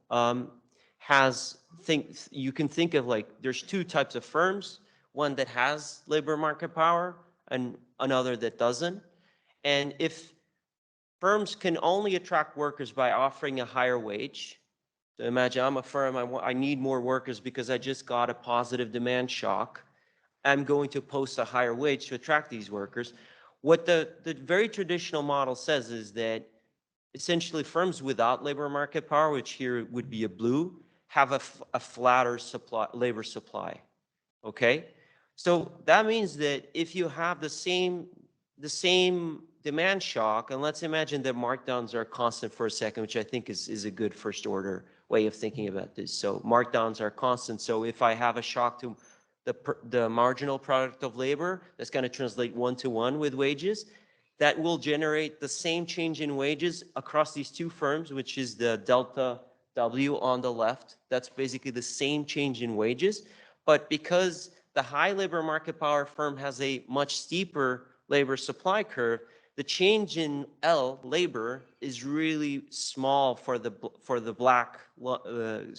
S8: you can think of like there's two types of firms, one that has labor market power and another that doesn't. And if firms can only attract workers by offering a higher wage, so imagine I'm a firm, I need more workers because I just got a positive demand shock, I'm going to post a higher wage to attract these workers. What the very traditional model says is that essentially firms without labor market power, which here would be a blue, have a flatter labor supply, okay? So that means that if you have the same demand shock, and let's imagine that markdowns are constant for a second, which I think is a good first order way of thinking about this. So markdowns are constant. So if I have a shock to the marginal product of labor, that's going to translate one-to-one with wages. That will generate the same change in wages across these two firms, which is the delta W on the left. That's basically the same change in wages. But because the high labor market power firm has a much steeper labor supply curve, the change in L, labor, is really small for the black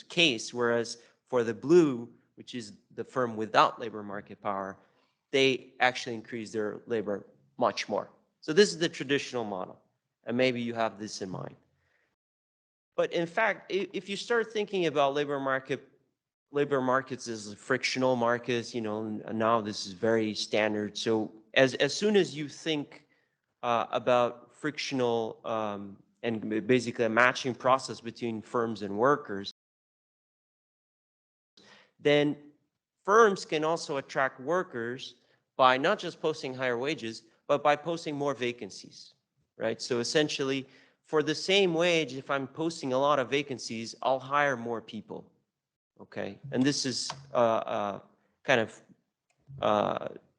S8: case, whereas for the blue, which is the firm without labor market power, they actually increase their labor much more. So this is the traditional model, and maybe you have this in mind. But in fact, if you start thinking about labor markets as frictional markets, now this is very standard. So as soon as you think about frictional and basically a matching process between firms and workers, then firms can also attract workers by not just posting higher wages, but by posting more vacancies, right? So essentially, for the same wage, if I'm posting a lot of vacancies, I'll hire more people, okay? And this is kind of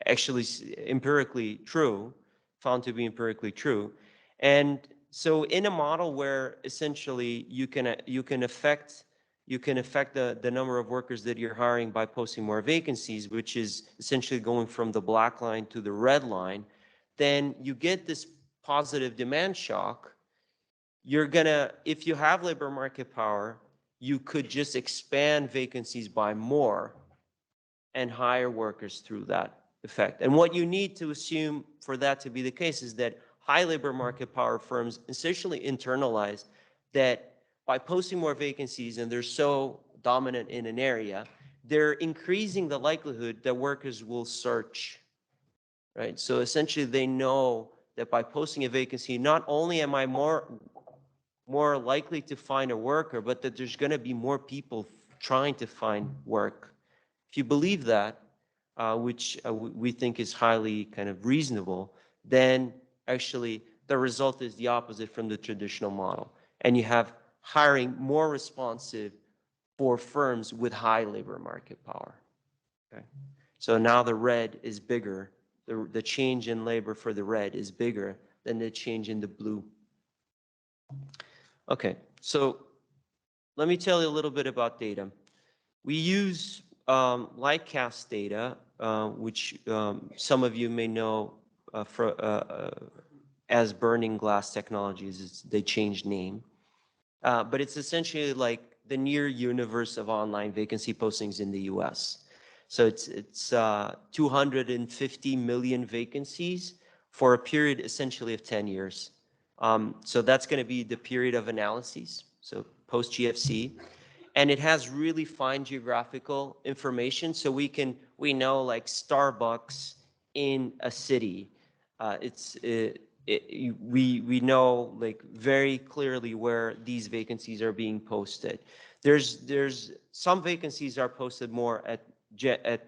S8: actually empirically true, found to be empirically true. And so in a model where essentially you can affect you can affect the number of workers that you're hiring by posting more vacancies, which is essentially going from the black line to the red line, then you get this positive demand shock. You're gonna, if you have labor market power, you could just expand vacancies by more and hire workers through that effect. And what you need to assume for that to be the case is that high labor market power firms essentially internalize that by posting more vacancies and they're so dominant in an area, they're increasing the likelihood that workers will search, right? So essentially they know that by posting a vacancy, not only am I more likely to find a worker, but that there's going to be more people trying to find work. If you believe that, which we think is highly kind of reasonable, then actually the result is the opposite from the traditional model. And you have hiring more responsive for firms with high labor market power. Okay. So now the red is bigger. The change in labor for the red is bigger than the change in the blue. Okay, so let me tell you a little bit about data. We use Lightcast data, which some of you may know as Burning Glass Technologies. They changed name. But it's essentially like the near universe of online vacancy postings in the US. So it's 250 million vacancies for a period essentially of 10 years. So that's going to be the period of analyses, so post-GFC. And it has really fine geographical information. So we know like Starbucks in a city. We know like very clearly where these vacancies are being posted. There's some vacancies are posted more at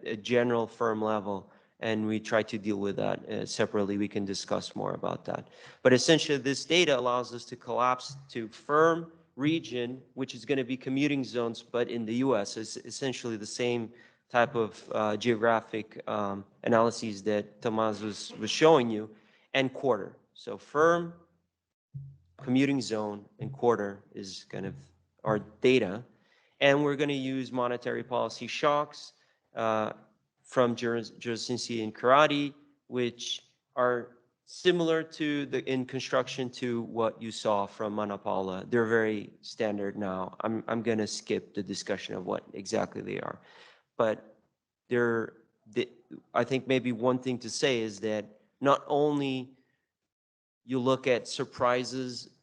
S8: a general firm level, and we try to deal with that separately. We can discuss more about that. But essentially, this data allows us to collapse to firm, region, which is going to be commuting zones, but in the US. It's essentially the same type of geographic analyses that Tomas was showing you, and quarter. So firm, commuting zone, and quarter is kind of our data. And we're going to use monetary policy shocks from Jursinski and Karate, which are similar to in construction to what you saw from Mana Paula. They're very standard now. I'm going to skip the discussion of what exactly they are. But I think maybe one thing to say is that not only you look at surprise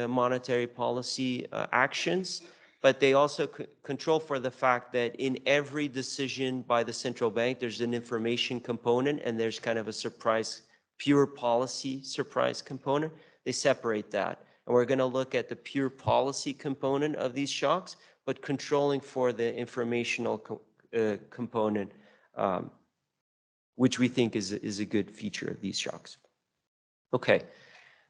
S8: monetary policy actions, but they also control for the fact that in every decision by the central bank, there's an information component and there's kind of a surprise, pure policy surprise component. They separate that. And we're going to look at the pure policy component of these shocks, but controlling for the informational component, which we think is a good feature of these shocks. Okay.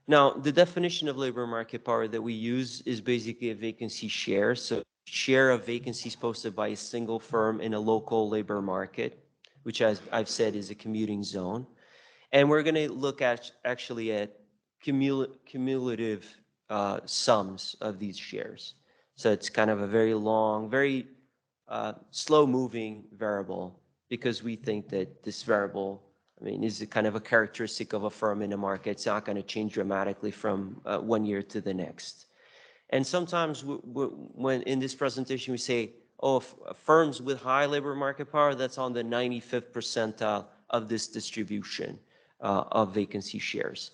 S8: Now, the definition of labor market power that we use is basically a vacancy share. So share of vacancies posted by a single firm in a local labor market, which as I've said is a commuting zone. And we're going to look at actually at cumulative sums of these shares. So it's kind of a very long, very slow moving variable, because we think that this variable, I mean, is kind of a characteristic of a firm in a market. It's not going to change dramatically from 1 year to the next. And sometimes when in this presentation we say, oh, firms with high labor market power, that's on the 95th percentile of this distribution of vacancy shares.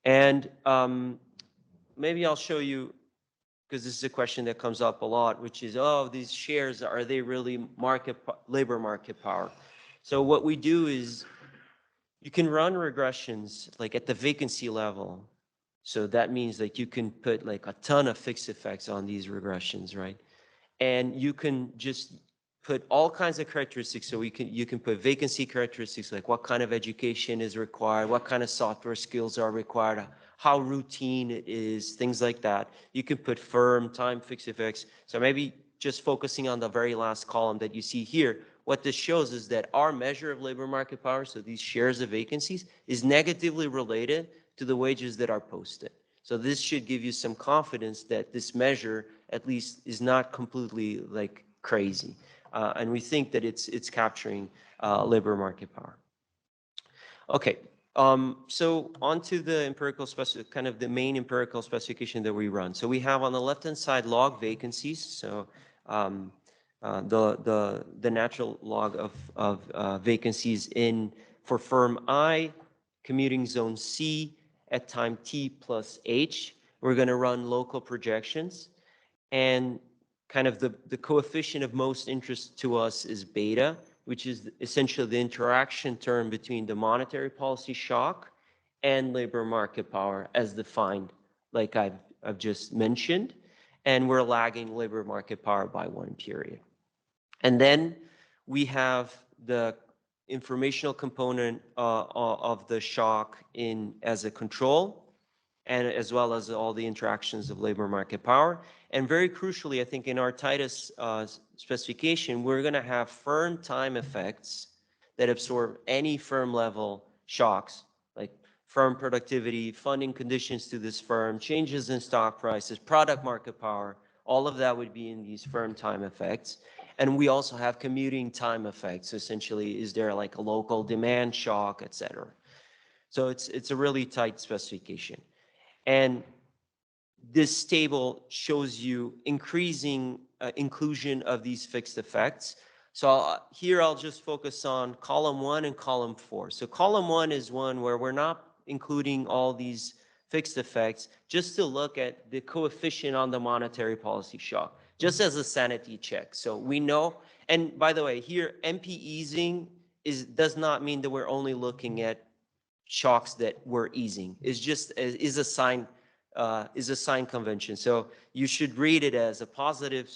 S8: And maybe I'll show you, because this is a question that comes up a lot, which is, oh, these shares, are they really labor market power? So what we do is, you can run regressions like at the vacancy level. So that means like you can put like a ton of fixed effects on these regressions, right? And you can just put all kinds of characteristics. So you can put vacancy characteristics, like what kind of education is required, what kind of software skills are required, how routine it is, things like that. You can put firm, time, fixed effects. So maybe just focusing on the very last column that you see here, what this shows is that our measure of labor market power, so these shares of vacancies, is negatively related to the wages that are posted. So this should give you some confidence that this measure at least is not completely like crazy. And we think that it's capturing labor market power. Okay, so on to the empirical kind of the main empirical specification that we run. So we have on the left-hand side log vacancies. So the natural log of vacancies for firm I, commuting zone C at time T plus H. We're going to run local projections, and kind of the coefficient of most interest to us is beta, which is essentially the interaction term between the monetary policy shock and labor market power as defined, like I've just mentioned, and we're lagging labor market power by 1 period. And then we have the informational component of the shock as a control, and as well as all the interactions of labor market power. And very crucially, I think in our tightest specification, we're going to have firm time effects that absorb any firm level shocks, like firm productivity, funding conditions to this firm, changes in stock prices, product market power. All of that would be in these firm time effects. And we also have commuting time effects. So essentially, is there like a local demand shock, et cetera. So it's a really tight specification. And this table shows you increasing inclusion of these fixed effects. So here I'll just focus on column 1 and column 4. So column 1 is one where we're not including all these fixed effects, just to look at the coefficient on the monetary policy shock, just as a sanity check. So we know, and by the way, here MP easing does not mean that we're only looking at shocks that we're easing. It's just is a sign convention. So you should read it as a positive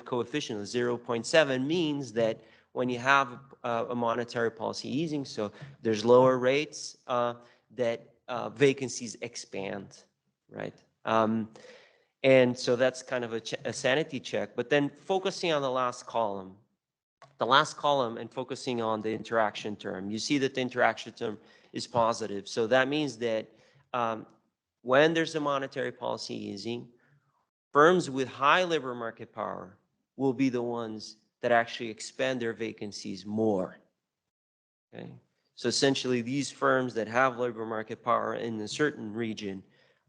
S8: coefficient of 0.7 means that when you have a monetary policy easing, so there's lower rates, that vacancies expand, right? And so that's kind of a sanity check. But then focusing on the last column and focusing on the interaction term, you see that the interaction term is positive. So that means that when there's a monetary policy easing, firms with high labor market power will be the ones that actually expand their vacancies more. Okay? So essentially, these firms that have labor market power in a certain region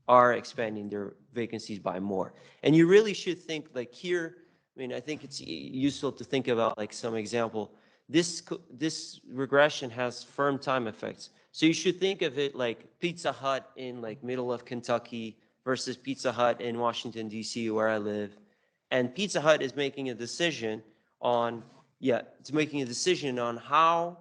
S8: are expanding their vacancies by more. And you really should think like here, I mean, I think it's useful to think about like some example. This regression has firm time effects. So you should think of it like Pizza Hut in like middle of Kentucky versus Pizza Hut in Washington, D.C., where I live. And Pizza Hut is making a decision on, how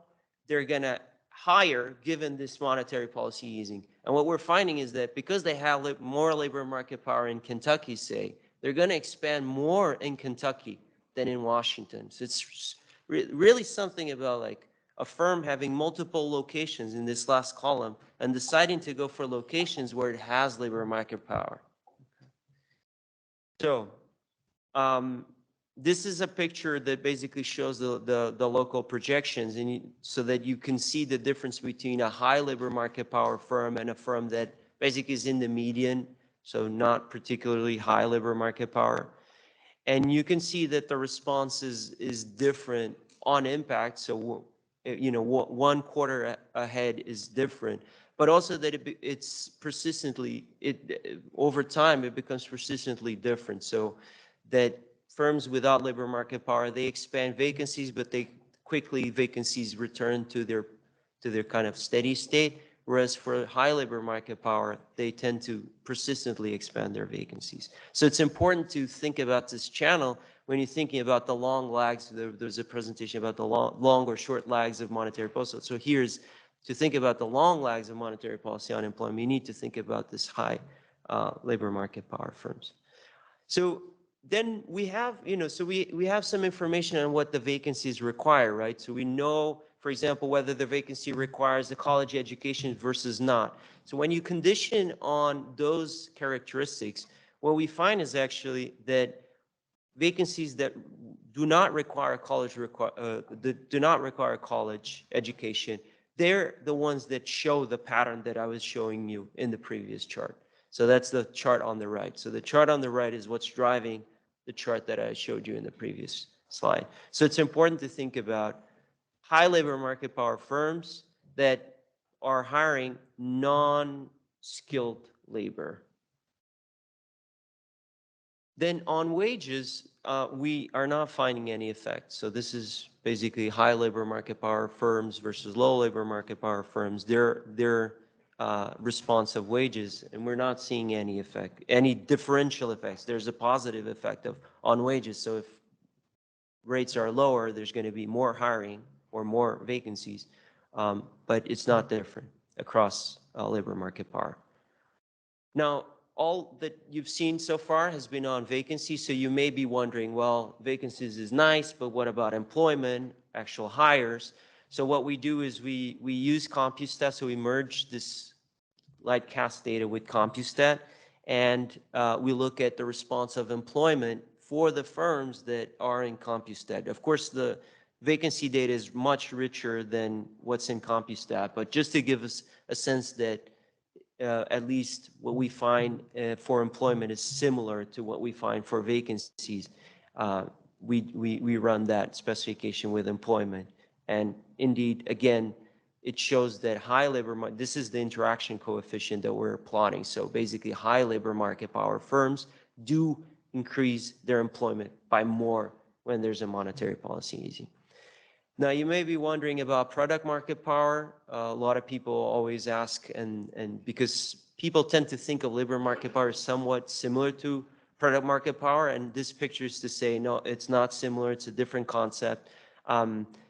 S8: they're going to hire given this monetary policy easing. And what we're finding is that because they have more labor market power in Kentucky, say, they're going to expand more in Kentucky than in Washington. So it's really something about like a firm having multiple locations in this last column and deciding to go for locations where it has labor market power. So this is a picture that basically shows the local projections, and so that you can see the difference between a high labor market power firm and a firm that basically is in the median, so not particularly high labor market power. And you can see that the response is different on impact. So, you know, 1 quarter ahead is different, but also that it's persistently, over time, it becomes persistently different. So that firms without labor market power, they expand vacancies, but vacancies return to their kind of steady state. Whereas for high labor market power, they tend to persistently expand their vacancies. So it's important to think about this channel when you're thinking about the long lags. There's a presentation about the long or short lags of monetary policy. So here's to think about the long lags of monetary policy unemployment. You need to think about this high labor market power firms. So then we have, we have some information on what the vacancies require, right? So we know, for example, whether the vacancy requires a college education versus not. So when you condition on those characteristics, what we find is actually that vacancies that do not require college education, they're the ones that show the pattern that I was showing you in the previous chart. So that's the chart on the right. So the chart on the right is what's driving the chart that I showed you in the previous slide. So it's important to think about high labor market power firms that are hiring non-skilled labor. Then on wages, we are not finding any effect. So this is basically high labor market power firms versus low labor market power firms, their response of wages, and we're not seeing any effect, any differential effects. There's a positive effect on wages. So if rates are lower, there's going to be more hiring or more vacancies, but it's not different across labor market power. Now, all that you've seen so far has been on vacancies, so you may be wondering, well, vacancies is nice, but what about employment, actual hires? So what we do is we use CompuStat, so we merge this Lightcast data with CompuStat, and we look at the response of employment for the firms that are in CompuStat. Of course, the vacancy data is much richer than what's in CompuStat, but just to give us a sense that at least what we find for employment is similar to what we find for vacancies. We run that specification with employment. And indeed, again, it shows that high labor, this is the interaction coefficient that we're plotting. So basically high labor market power firms do increase their employment by more when there's a monetary policy easing. Now, you may be wondering about product market power. A lot of people always ask, and because people tend to think of labor market power as somewhat similar to product market power, and this picture is to say, no, it's not similar, it's a different concept.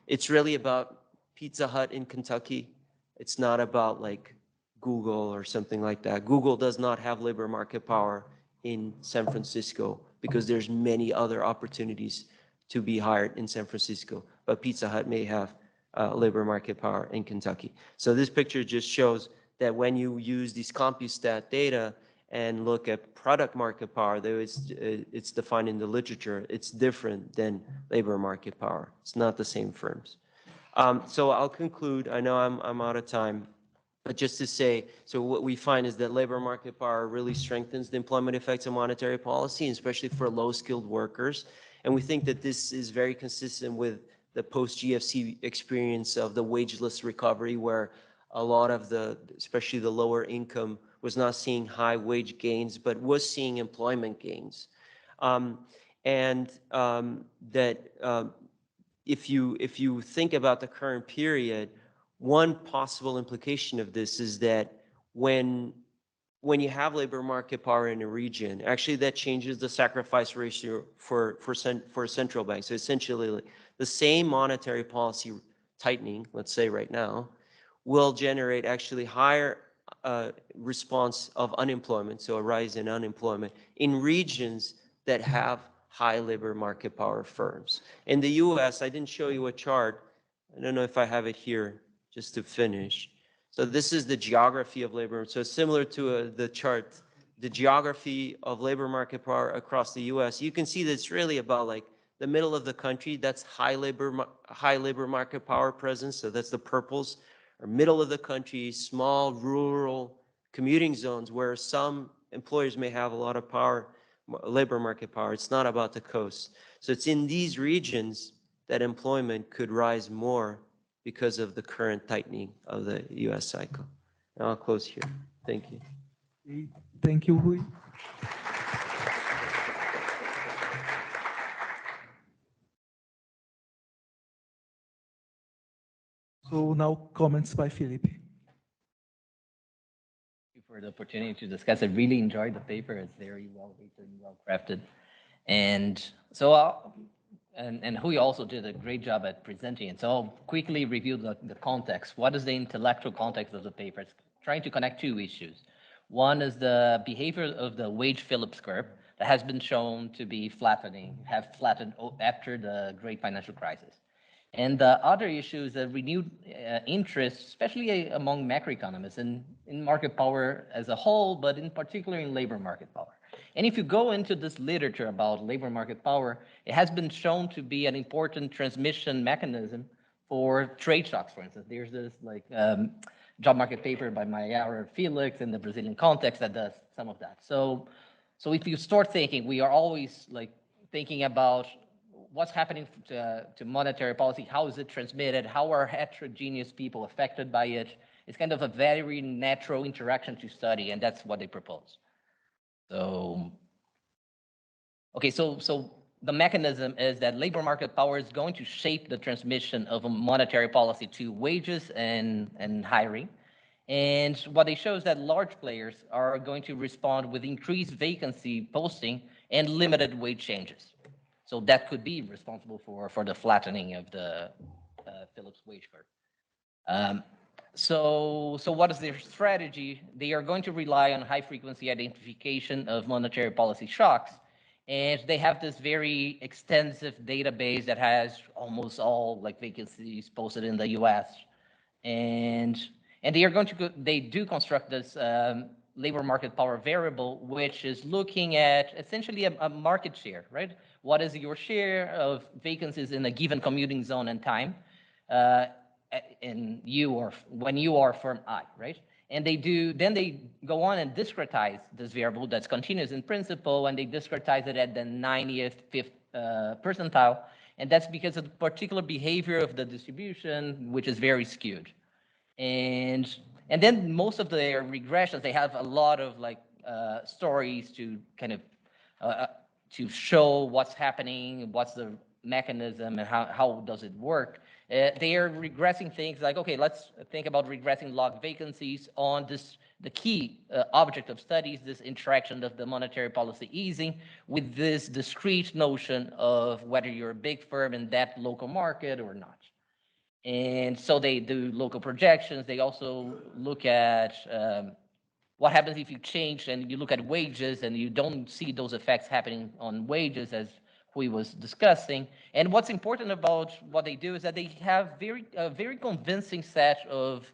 S8: It's really about Pizza Hut in Kentucky. It's not about like Google or something like that. Google does not have labor market power in San Francisco because there's many other opportunities to be hired in San Francisco, but Pizza Hut may have labor market power in Kentucky. So this picture just shows that when you use these CompuStat data and look at product market power, though it's defined in the literature, it's different than labor market power. It's not the same firms. So I'll conclude. I know I'm out of time. But just to say, so what we find is that labor market power really strengthens the employment effects of monetary policy, especially for low-skilled workers. And we think that this is very consistent with the post-GFC experience of the wageless recovery, where a lot of especially the lower income, was not seeing high wage gains, but was seeing employment gains. If you think about the current period, one possible implication of this is that when you have labor market power in a region, actually that changes the sacrifice ratio for central banks. So essentially, the same monetary policy tightening, let's say right now, will generate actually higher response of unemployment, so a rise in unemployment, in regions that have high labor market power firms. In the US, I didn't show you a chart. I don't know if I have it here, just to finish. So this is the geography of labor. So similar to the chart, the geography of labor market power across the US, you can see that it's really about like the middle of the country. That's high labor market power presence. So that's the purples, or middle of the country, small rural commuting zones where some employers may have a lot of power, labor market power. It's not about the coast. So it's in these regions that employment could rise more because of the current tightening of the US cycle. And I'll close here. Thank you.
S1: Thank you, Rui. So now comments by Felipe.
S5: Thank you for the opportunity to discuss. I really enjoyed the paper. It's very well written, well crafted. And so and Rui also did a great job at presenting it. So I'll quickly review the context. What is the intellectual context of the paper? It's trying to connect two issues. One is the behavior of the wage Phillips curve that has been shown to be have flattened after the great financial crisis. And the other issue is a renewed interest, especially among macroeconomists in market power as a whole, but in particular in labor market power. And if you go into this literature about labor market power, it has been shown to be an important transmission mechanism for trade shocks, for instance. There's this job market paper by Maiara Felix in the Brazilian context that does some of that. So if you start thinking, we are always like thinking about what's happening to monetary policy, how is it transmitted, how are heterogeneous people affected by it. It's kind of a very natural interaction to study, and that's what they propose. So, okay, so the mechanism is that labor market power is going to shape the transmission of a monetary policy to wages and hiring. And what they show is that large players are going to respond with increased vacancy posting and limited wage changes. So that could be responsible for the flattening of the Phillips wage curve. So what is their strategy? They are going to rely on high frequency identification of monetary policy shocks. And they have this very extensive database that has almost all like vacancies posted in the US. And they are going to they do construct this labor market power variable, which is looking at essentially a market share, right? What is your share of vacancies in a given commuting zone and time? And when you are firm I, right? And then they go on and discretize this variable that's continuous in principle, and they discretize it at the 95th percentile. And that's because of the particular behavior of the distribution, which is very skewed. And then most of their regressions, they have a lot of like stories to kind of to show what's happening, what's the mechanism, and how does it work. They are regressing things like, okay, let's think about regressing log vacancies on the key object of studies, this interaction of the monetary policy easing with this discrete notion of whether you're a big firm in that local market or not. And so they do local projections. They also look at what happens if you change and you look at wages and you don't see those effects happening on wages as we was discussing. And what's important about what they do is that they have a very convincing set of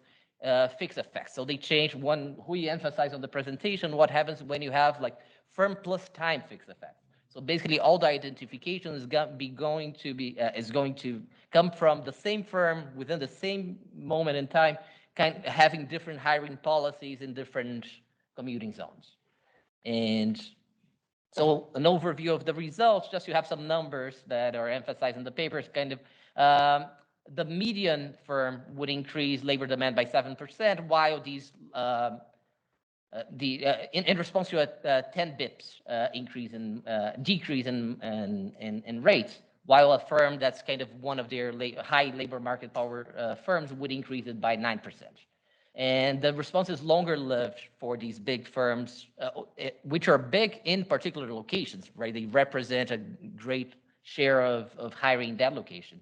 S5: fixed effects. So they change one, we emphasize on the presentation, what happens when you have like firm plus time fixed effects. So basically all the identification is going to come from the same firm within the same moment in time, having different hiring policies in different commuting zones. And so an overview of the results, just to have some numbers that are emphasized in the papers, kind of the median firm would increase labor demand by 7%, while these in response to a 10 bips decrease in rates, while a firm that's kind of one of their high labor market power firms would increase it by 9%. And the response is longer lived for these big firms, which are big in particular locations, right? They represent a great share of hiring in that location.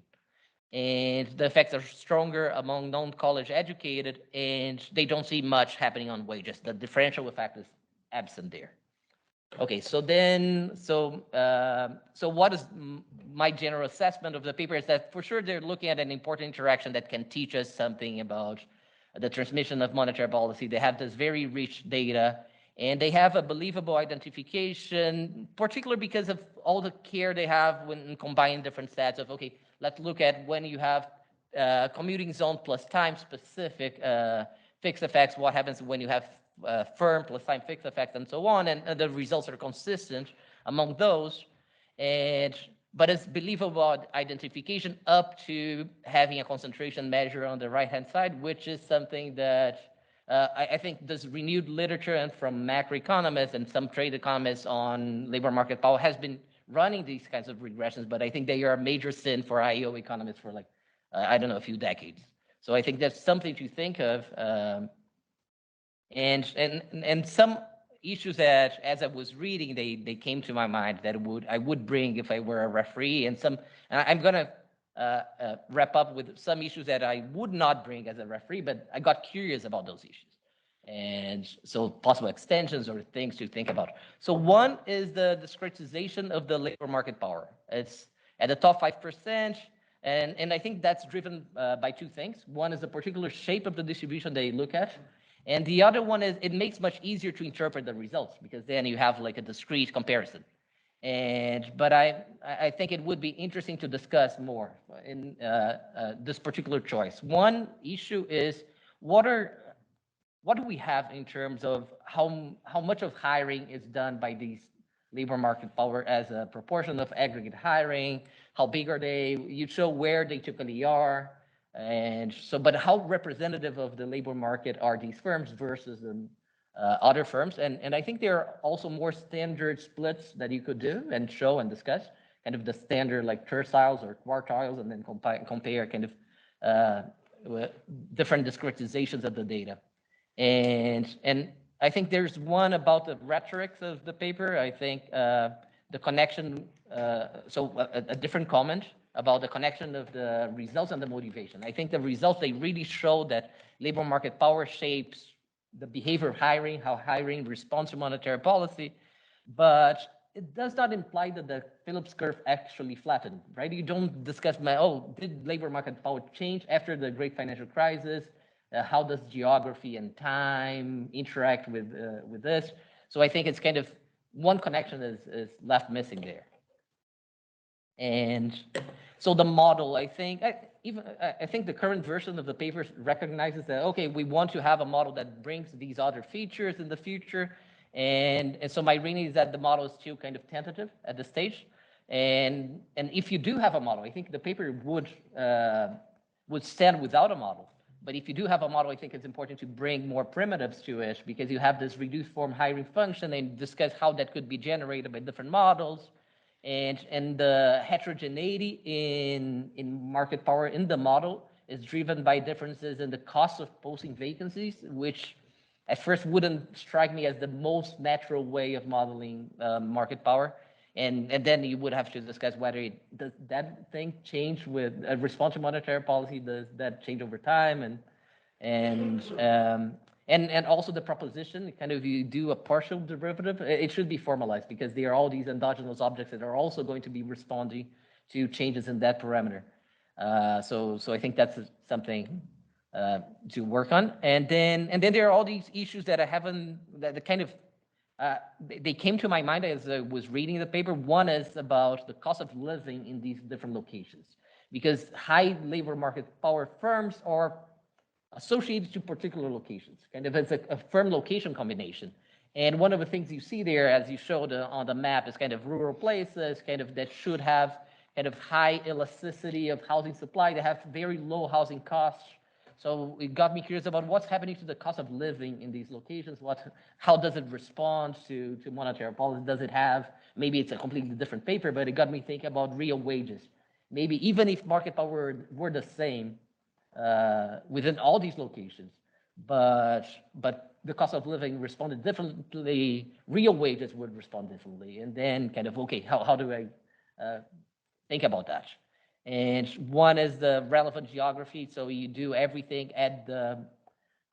S5: And the effects are stronger among non-college educated, and they don't see much happening on wages. The differential effect is absent there. Okay, so what is my general assessment of the paper is that for sure they're looking at an important interaction that can teach us something about the transmission of monetary policy. They have this very rich data, and they have a believable identification, particularly because of all the care they have when combining different stats of, okay, let's look at when you have commuting zone plus time specific fixed effects, what happens when you have firm plus time fixed effects and so on, and the results are consistent among those. But it's believable identification up to having a concentration measure on the right-hand side, which is something that I think this renewed literature and from macroeconomists and some trade economists on labor market power has been running these kinds of regressions, but I think they are a major sin for IEO economists for like, I don't know, a few decades. So I think that's something to think of. And some issues that, as I was reading, they came to my mind that I would bring if I were a referee, and I'm gonna wrap up with some issues that I would not bring as a referee, but I got curious about those issues. And so possible extensions or things to think about. So one is the discretization of the labor market power. It's at the top 5%, and I think that's driven by two things. One is the particular shape of the distribution they look at, and the other one is it makes much easier to interpret the results because then you have like a discrete comparison. But I think it would be interesting to discuss more in this particular choice. One issue is what are what do we have in terms of how much of hiring is done by these labor market power as a proportion of aggregate hiring? How big are they? You show where they typically are. And so, but how representative of the labor market are these firms versus the other firms? And I think there are also more standard splits that you could do and show and discuss, kind of the standard like terciles or quartiles, and then compare kind of different discretizations of the data. And I think there's one about the rhetorics of the paper. I think the connection, a different comment about the connection of the results and the motivation. I think the results, they really show that labor market power shapes the behavior of hiring, how hiring responds to monetary policy, but it does not imply that the Phillips curve actually flattened, right? You don't discuss, did labor market power change after the great financial crisis? How does geography and time interact with this? So I think it's kind of one connection is left missing there. And so the model, I think the current version of the paper recognizes that, okay, we want to have a model that brings these other features in the future. And so my reading is that the model is still kind of tentative at this stage. And if you do have a model, I think the paper would stand without a model. But if you do have a model, I think it's important to bring more primitives to it, because you have this reduced form hiring function and discuss how that could be generated by different models. And the heterogeneity in market power in the model is driven by differences in the cost of posting vacancies, which at first wouldn't strike me as the most natural way of modeling market power. And then you would have to discuss whether does that thing change with a response to monetary policy? Does that change over time? And also the proposition, kind of you do a partial derivative, it should be formalized, because there are all these endogenous objects that are also going to be responding to changes in that parameter. So I think that's something to work on. And then there are all these issues that I haven't, that kind of, they came to my mind as I was reading the paper. One is about the cost of living in these different locations, because high labor market power firms are associated to particular locations. Kind of it's a firm location combination. And one of the things you see there, as you showed on the map, is kind of rural places, kind of that should have kind of high elasticity of housing supply. They have very low housing costs. So it got me curious about what's happening to the cost of living in these locations. How does it respond to monetary policy? Does it have, maybe it's a completely different paper, but it got me thinking about real wages. Maybe even if market power were the same within all these locations, but the cost of living responded differently, real wages would respond differently. And then kind of, okay, how do I think about that? And one is the relevant geography. So you do everything at the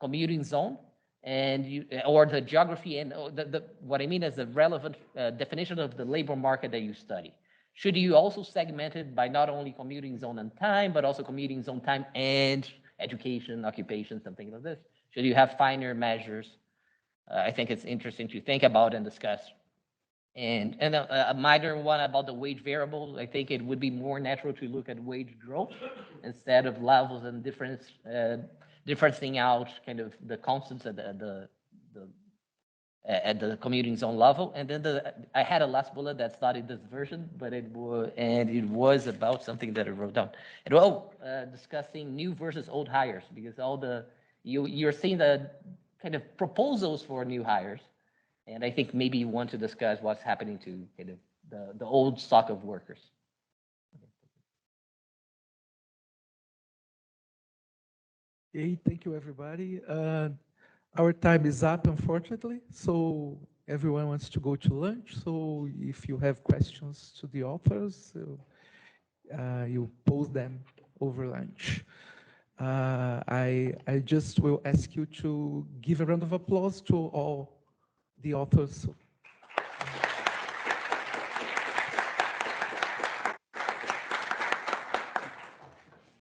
S5: commuting zone, and or the geography, and what I mean is the relevant definition of the labor market that you study. Should you also segment it by not only commuting zone and time, but also commuting zone time and education, occupation, something like this? Should you have finer measures? I think it's interesting to think about and discuss. And a minor one about the wage variable. I think it would be more natural to look at wage growth instead of levels and differencing out kind of the constants at the commuting zone level. And then I had a last bullet that started this version, but it was about something that I wrote down. Discussing new versus old hires, because you're seeing the kind of proposals for new hires. And I think maybe you want to discuss what's happening to kind of the old stock of workers.
S1: Okay, thank you, everybody. Our time is up, unfortunately, so everyone wants to go to lunch. So if you have questions to the authors, you pose them over lunch. I just will ask you to give a round of applause to all the authors